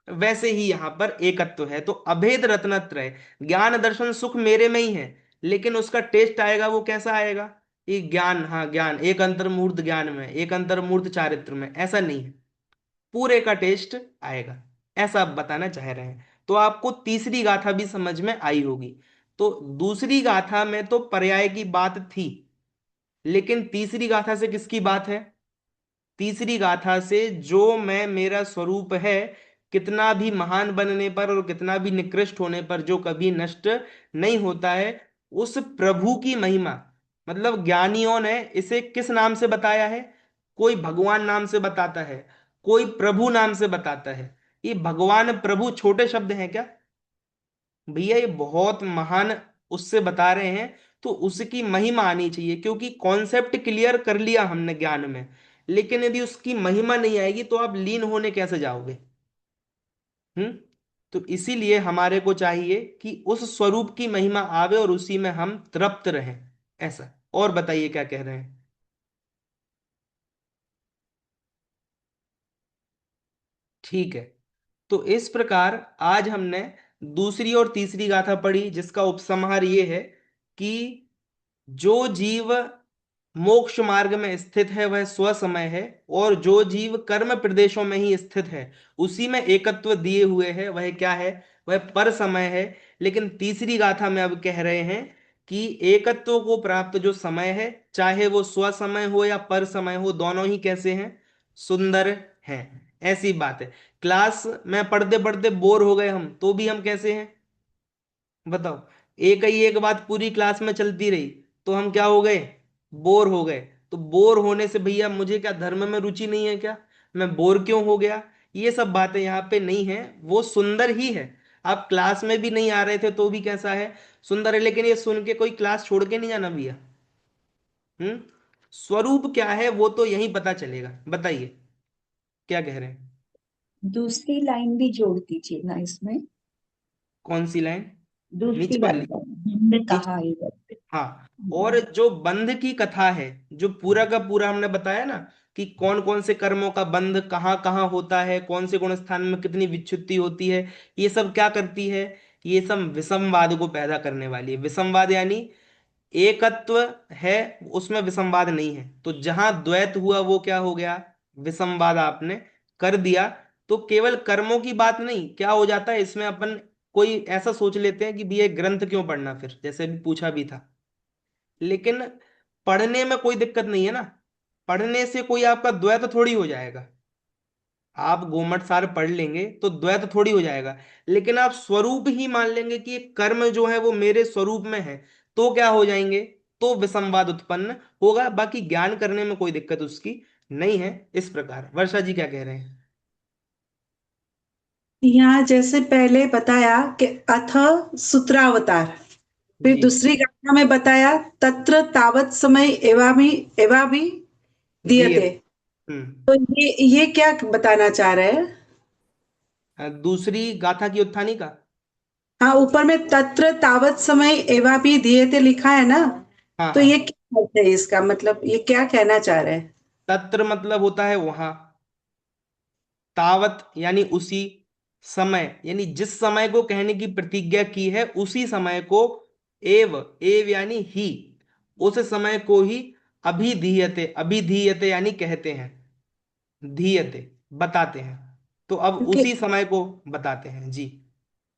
Speaker 1: वैसे ही यहां पर एकत्व है। तो अभेद रत्नत्रय, ज्ञान दर्शन सुख मेरे में ही है, लेकिन उसका टेस्ट आएगा वो कैसा आएगा? ये ज्ञान, हाँ ज्ञान, एक अंतर्मूर्त ज्ञान में, एक अंतर्मूर्त चारित्र में, ऐसा नहीं है, पूरे का टेस्ट आएगा, ऐसा आप बताना चाह रहे हैं। तो आपको तीसरी गाथा भी समझ में आई होगी। तो दूसरी गाथा में तो पर्याय की बात थी, लेकिन तीसरी गाथा से किसकी बात है? तीसरी गाथा से जो मैं मेरा स्वरूप है, कितना भी महान बनने पर और कितना भी निकृष्ट होने पर जो कभी नष्ट नहीं होता है, उस प्रभु की महिमा, मतलब ज्ञानियों ने इसे किस नाम से बताया है? कोई भगवान नाम से बताता है, कोई प्रभु नाम से बताता है। ये भगवान प्रभु छोटे शब्द हैं क्या भैया? ये बहुत महान उससे बता रहे हैं, तो उसकी महिमा आनी चाहिए, क्योंकि कॉन्सेप्ट क्लियर कर लिया हमने ज्ञान में, लेकिन यदि उसकी महिमा नहीं आएगी तो आप लीन होने कैसे जाओगे? हम्म। तो इसीलिए हमारे को चाहिए कि उस स्वरूप की महिमा आवे और उसी में हम तृप्त रहें, ऐसा। और बताइए क्या कह रहे हैं? ठीक है। तो इस प्रकार आज हमने दूसरी और तीसरी गाथा पढ़ी, जिसका उपसंहार ये है कि जो जीव मोक्ष मार्ग में स्थित है वह स्वसमय है, और जो जीव कर्म प्रदेशों में ही स्थित है उसी में एकत्व दिए हुए है, वह क्या है? वह पर समय है। लेकिन तीसरी गाथा में अब कह रहे हैं कि एकत्व को प्राप्त जो समय है, चाहे वो स्वसमय हो या पर समय हो, दोनों ही कैसे हैं? सुंदर हैं। ऐसी बात है। क्लास में पढ़ते पढ़ते बोर हो गए हम, तो भी हम कैसे हैं बताओ? एक ही एक बात पूरी क्लास में चलती रही तो हम क्या हो गए? बोर हो गए। तो बोर होने से भैया मुझे क्या धर्म में रुचि नहीं है क्या? मैं बोर क्यों हो गया? ये सब बातें यहाँ पे नहीं है, वो सुंदर ही है। आप क्लास में भी नहीं आ रहे थे तो भी कैसा है? सुंदर है। लेकिन ये सुन के कोई क्लास छोड़ के नहीं जाना भैया। हम्म। स्वरूप क्या है वो तो यही पता चलेगा। बताइए क्या कह रहे हैं?
Speaker 2: दूसरी लाइन भी जोड़ दीजिए ना इसमें।
Speaker 1: कौन सी लाइन?
Speaker 2: दूसरी
Speaker 1: नीचे
Speaker 2: वाली
Speaker 1: वाली?
Speaker 2: हमने
Speaker 1: नीचे?
Speaker 2: कहा इधर।
Speaker 1: हाँ। और जो बंध की कथा है, जो पूरा का पूरा हमने बताया ना, कि कौन कौन से कर्मों का बंध कहाँ कहाँ होता है, कौन से गुण स्थान में कितनी विच्युति होती है, ये सब क्या करती है? ये सब विषमवाद को पैदा करने वाली है। विषमवाद यानी एकत्व है, उसमें विषमवाद नहीं है, तो जहां द्वैत हुआ वो क्या हो गया? विषमवाद आपने कर दिया। तो केवल कर्मों की बात नहीं, क्या हो जाता है इसमें, अपन कोई ऐसा सोच लेते हैं कि भी ये ग्रंथ क्यों पढ़ना, फिर जैसे अभी पूछा भी था। लेकिन पढ़ने में कोई दिक्कत नहीं है ना, पढ़ने से कोई आपका द्वैत थोड़ी हो जाएगा। आप गोमट सार पढ़ लेंगे तो द्वैत थोड़ी हो जाएगा, लेकिन आप स्वरूप ही मान लेंगे कि ये कर्म जो है वो मेरे स्वरूप में है, तो क्या हो जाएंगे? तो विसंवाद उत्पन्न होगा। बाकी ज्ञान करने में कोई दिक्कत उसकी नहीं है। इस प्रकार वर्षा जी क्या कह रहे हैं?
Speaker 8: यहाँ जैसे पहले बताया कि अथ सूत्रावतार, फिर
Speaker 1: जी।
Speaker 8: दूसरी गाथा में बताया तत्र तावत समय एवाभी
Speaker 1: दिए।
Speaker 8: दीयते। तो ये क्या बताना चाह रहे हैं?
Speaker 1: दूसरी गाथा की उत्थानी का।
Speaker 8: हाँ, ऊपर में तत्र तावत समय एवाभी दीयते लिखा है ना,
Speaker 1: हाँ
Speaker 8: तो
Speaker 1: हाँ।
Speaker 8: ये क्या अर्थ है इसका? मतलब ये क्या कहना चाह रहे हैं?
Speaker 1: तत्र मतलब होता है वहां, तावत यानी उसी, समय यानी जिस समय को कहने की प्रतिज्ञा की है उसी समय को, एव एव यानी ही, उस समय को ही अभिधीयते, अभिधीयते यानी कहते हैं, धीयते बताते हैं, तो अब
Speaker 8: क्योंकि
Speaker 1: उसी समय को बताते हैं जी।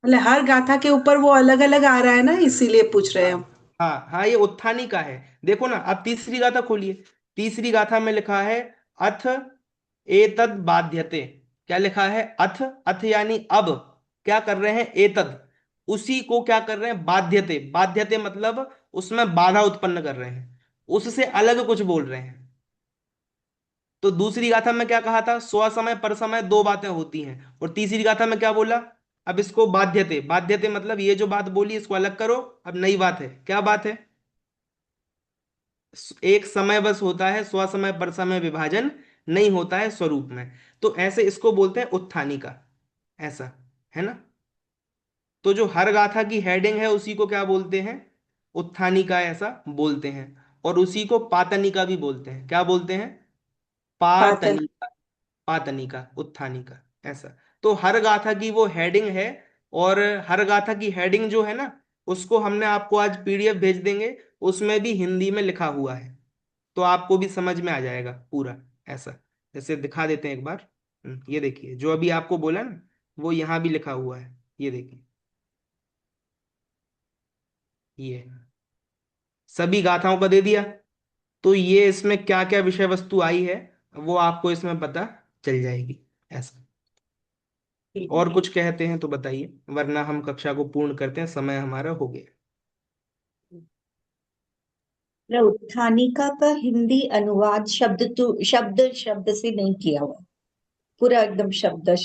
Speaker 8: मतलब हर गाथा के ऊपर वो अलग अलग आ रहा है ना, इसीलिए पूछ रहे हैं
Speaker 1: हाँ
Speaker 8: हम।
Speaker 1: हाँ हाँ, ये उत्थानी का है। देखो ना, अब तीसरी गाथा खोलिए। तीसरी गाथा में लिखा है अथ एतद बाध्यते। क्या लिखा है? अथ, अथ यानी अब क्या कर रहे हैं? एतद, उसी को क्या कर रहे हैं? बाध्यते, बाध्यते मतलब उसमें बाधा उत्पन्न कर रहे हैं, उससे अलग कुछ बोल रहे हैं। तो दूसरी गाथा में क्या कहा था? स्व समय पर समय दो बातें होती हैं, और तीसरी गाथा में क्या बोला? अब इसको बाध्यते, बाध्यते मतलब ये जो बात बोली इसको अलग करो, अब नई बात है। क्या बात है? एक समय बस होता है, स्व समय पर समय विभाजन नहीं होता है स्वरूप में। तो ऐसे इसको बोलते हैं उत्थानी का, ऐसा है ना। तो जो हर गाथा की हेडिंग है उसी को क्या बोलते हैं? उत्थानिका ऐसा बोलते हैं, और उसी को पातनिका भी बोलते हैं। क्या बोलते हैं?
Speaker 8: पातन
Speaker 1: पातनिका। पातनिका, उत्थानिका, ऐसा। तो हर गाथा की वो हेडिंग है, और हर गाथा की हेडिंग जो है ना, उसको हमने आपको आज पीडीएफ भेज देंगे, उसमें भी हिंदी में लिखा हुआ है, तो आपको भी समझ में आ जाएगा पूरा। ऐसा, जैसे दिखा देते हैं एक बार। ये देखिए, जो अभी आपको बोला ना, वो यहाँ भी लिखा हुआ है, ये देखिए, ये सभी गाथाओं का दे दिया। तो ये इसमें क्या क्या विषय वस्तु आई है, वो आपको इसमें पता चल जाएगी। ऐसा, और कुछ कहते हैं तो बताइए, वरना हम कक्षा को पूर्ण करते हैं, समय हमारा हो गया।
Speaker 2: उत्थानिका का हिंदी अनुवाद शब्द शब्द से नहीं किया हुआ, पूरा एकदम शब्द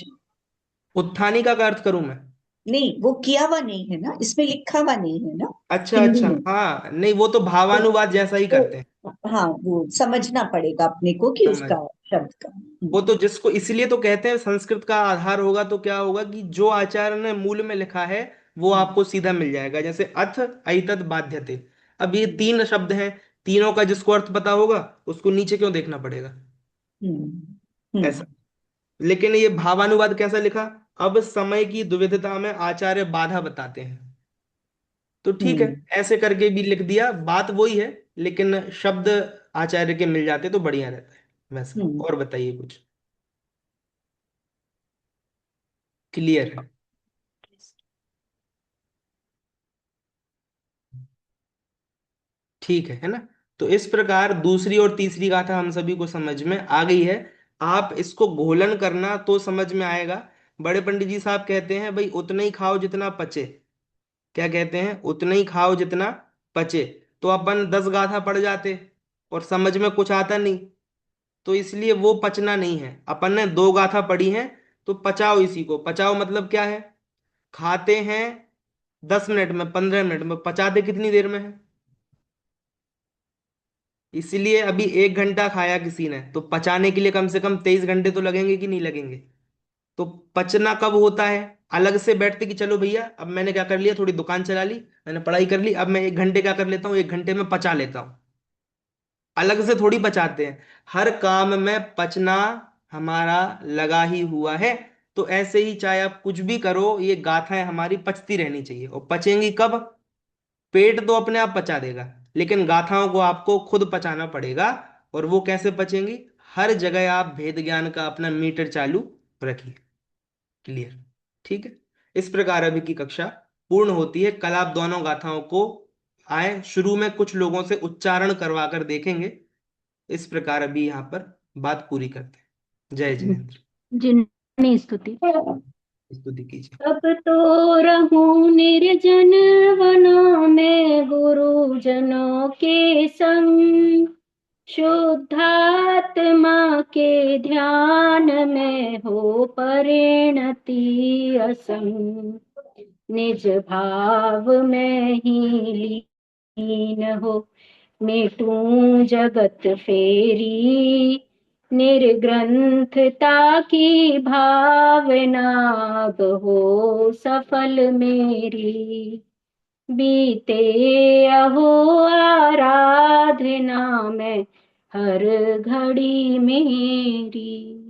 Speaker 1: उत्थानिका का अर्थ करूं मैं?
Speaker 2: नहीं, वो किया हुआ नहीं है ना, इसमें लिखा हुआ नहीं है ना
Speaker 1: अच्छा
Speaker 2: हिंदी
Speaker 1: अच्छा,
Speaker 2: में।
Speaker 1: हाँ, नहीं वो तो
Speaker 2: तो,
Speaker 1: भावानुवाद जैसा ही करते हैं।
Speaker 2: हाँ, वो समझना पड़ेगा अपने को कि
Speaker 1: समझ,
Speaker 2: उसका शब्द का।
Speaker 1: वो तो जिसको इसलिए तो कहते हैं संस्कृत का आधार होगा, तो क्या होगा कि जो आचार्य ने मूल में लिखा है वो आपको सीधा मिल जाएगा। जैसे अथ ऐतद बाध्यते, अब ये तीन शब्द हैं, तीनों का जिसको अर्थ पता होगा उसको नीचे क्यों देखना पड़ेगा,
Speaker 2: हम्म
Speaker 1: ऐसा।
Speaker 2: हम्म
Speaker 1: लेकिन ये भावानुवाद कैसा लिखा? अब समय की दुविधता में आचार्य बाधा बताते हैं, तो ठीक है,
Speaker 2: हम्म
Speaker 1: ऐसे करके भी लिख दिया, बात वही है, लेकिन शब्द आचार्य के मिल जाते तो बढ़िया रहता है वैसा।
Speaker 2: हम्म
Speaker 1: और बताइए कुछ, क्लियर है? ठीक है ना? तो इस प्रकार दूसरी और तीसरी गाथा हम सभी को समझ में आ गई है। आप इसको घोलन करना तो समझ में आएगा। बड़े पंडित जी साहब कहते हैं भाई, उतना ही खाओ जितना पचे। क्या कहते हैं? उतना ही खाओ जितना पचे। तो अपन 10 गाथा पढ़ जाते और समझ में कुछ आता नहीं, तो इसलिए वो पचना नहीं है। अपन ने 2 गाथा पढ़ी हैं, तो पचाओ, इसी को पचाओ। मतलब क्या है? खाते हैं 10 मिनट में, 15 मिनट में, पचाते कितनी देर में है? इसलिए अभी 1 घंटा खाया किसी ने, तो पचाने के लिए कम से कम 23 घंटे तो लगेंगे कि नहीं लगेंगे? तो पचना कब होता है? अलग से बैठते कि चलो भैया, अब मैंने क्या कर लिया, थोड़ी दुकान चला ली, मैंने पढ़ाई कर ली, अब मैं 1 घंटे क्या कर लेता हूँ, 1 घंटे में पचा लेता हूँ। अलग से थोड़ी पचाते हैं, हर काम में पचना हमारा लगा ही हुआ है। तो ऐसे ही चाहे आप कुछ भी करो, ये गाथाएं हमारी पचती रहनी चाहिए। और पचेंगी कब? पेट तो अपने आप पचा देगा, लेकिन गाथाओं को आपको खुद पचाना पड़ेगा। और वो कैसे पचेंगी? हर जगह आप भेद ज्ञान का अपना मीटर चालू रखिए। क्लियर? ठीक है। इस प्रकार अभी की कक्षा पूर्ण होती है। कल आप दोनों गाथाओं को आए शुरू में कुछ लोगों से उच्चारण करवा कर देखेंगे। इस प्रकार अभी यहाँ पर बात पूरी करते हैं। जय जिनेन्द्र।
Speaker 9: जिननी स्तुति।
Speaker 1: स्तुति कीजिए।
Speaker 9: अब तो रहूं निर्जन वनों में गुरुजनों के संग, शुद्धात्मा के ध्यान में हो परिणति असंग, निज भाव में ही लीन हो मिटूं जगत फेरी, निर्ग्रंथता की भावना अब हो सफल मेरी, बीते अहो आराधना में हर घड़ी मेरी।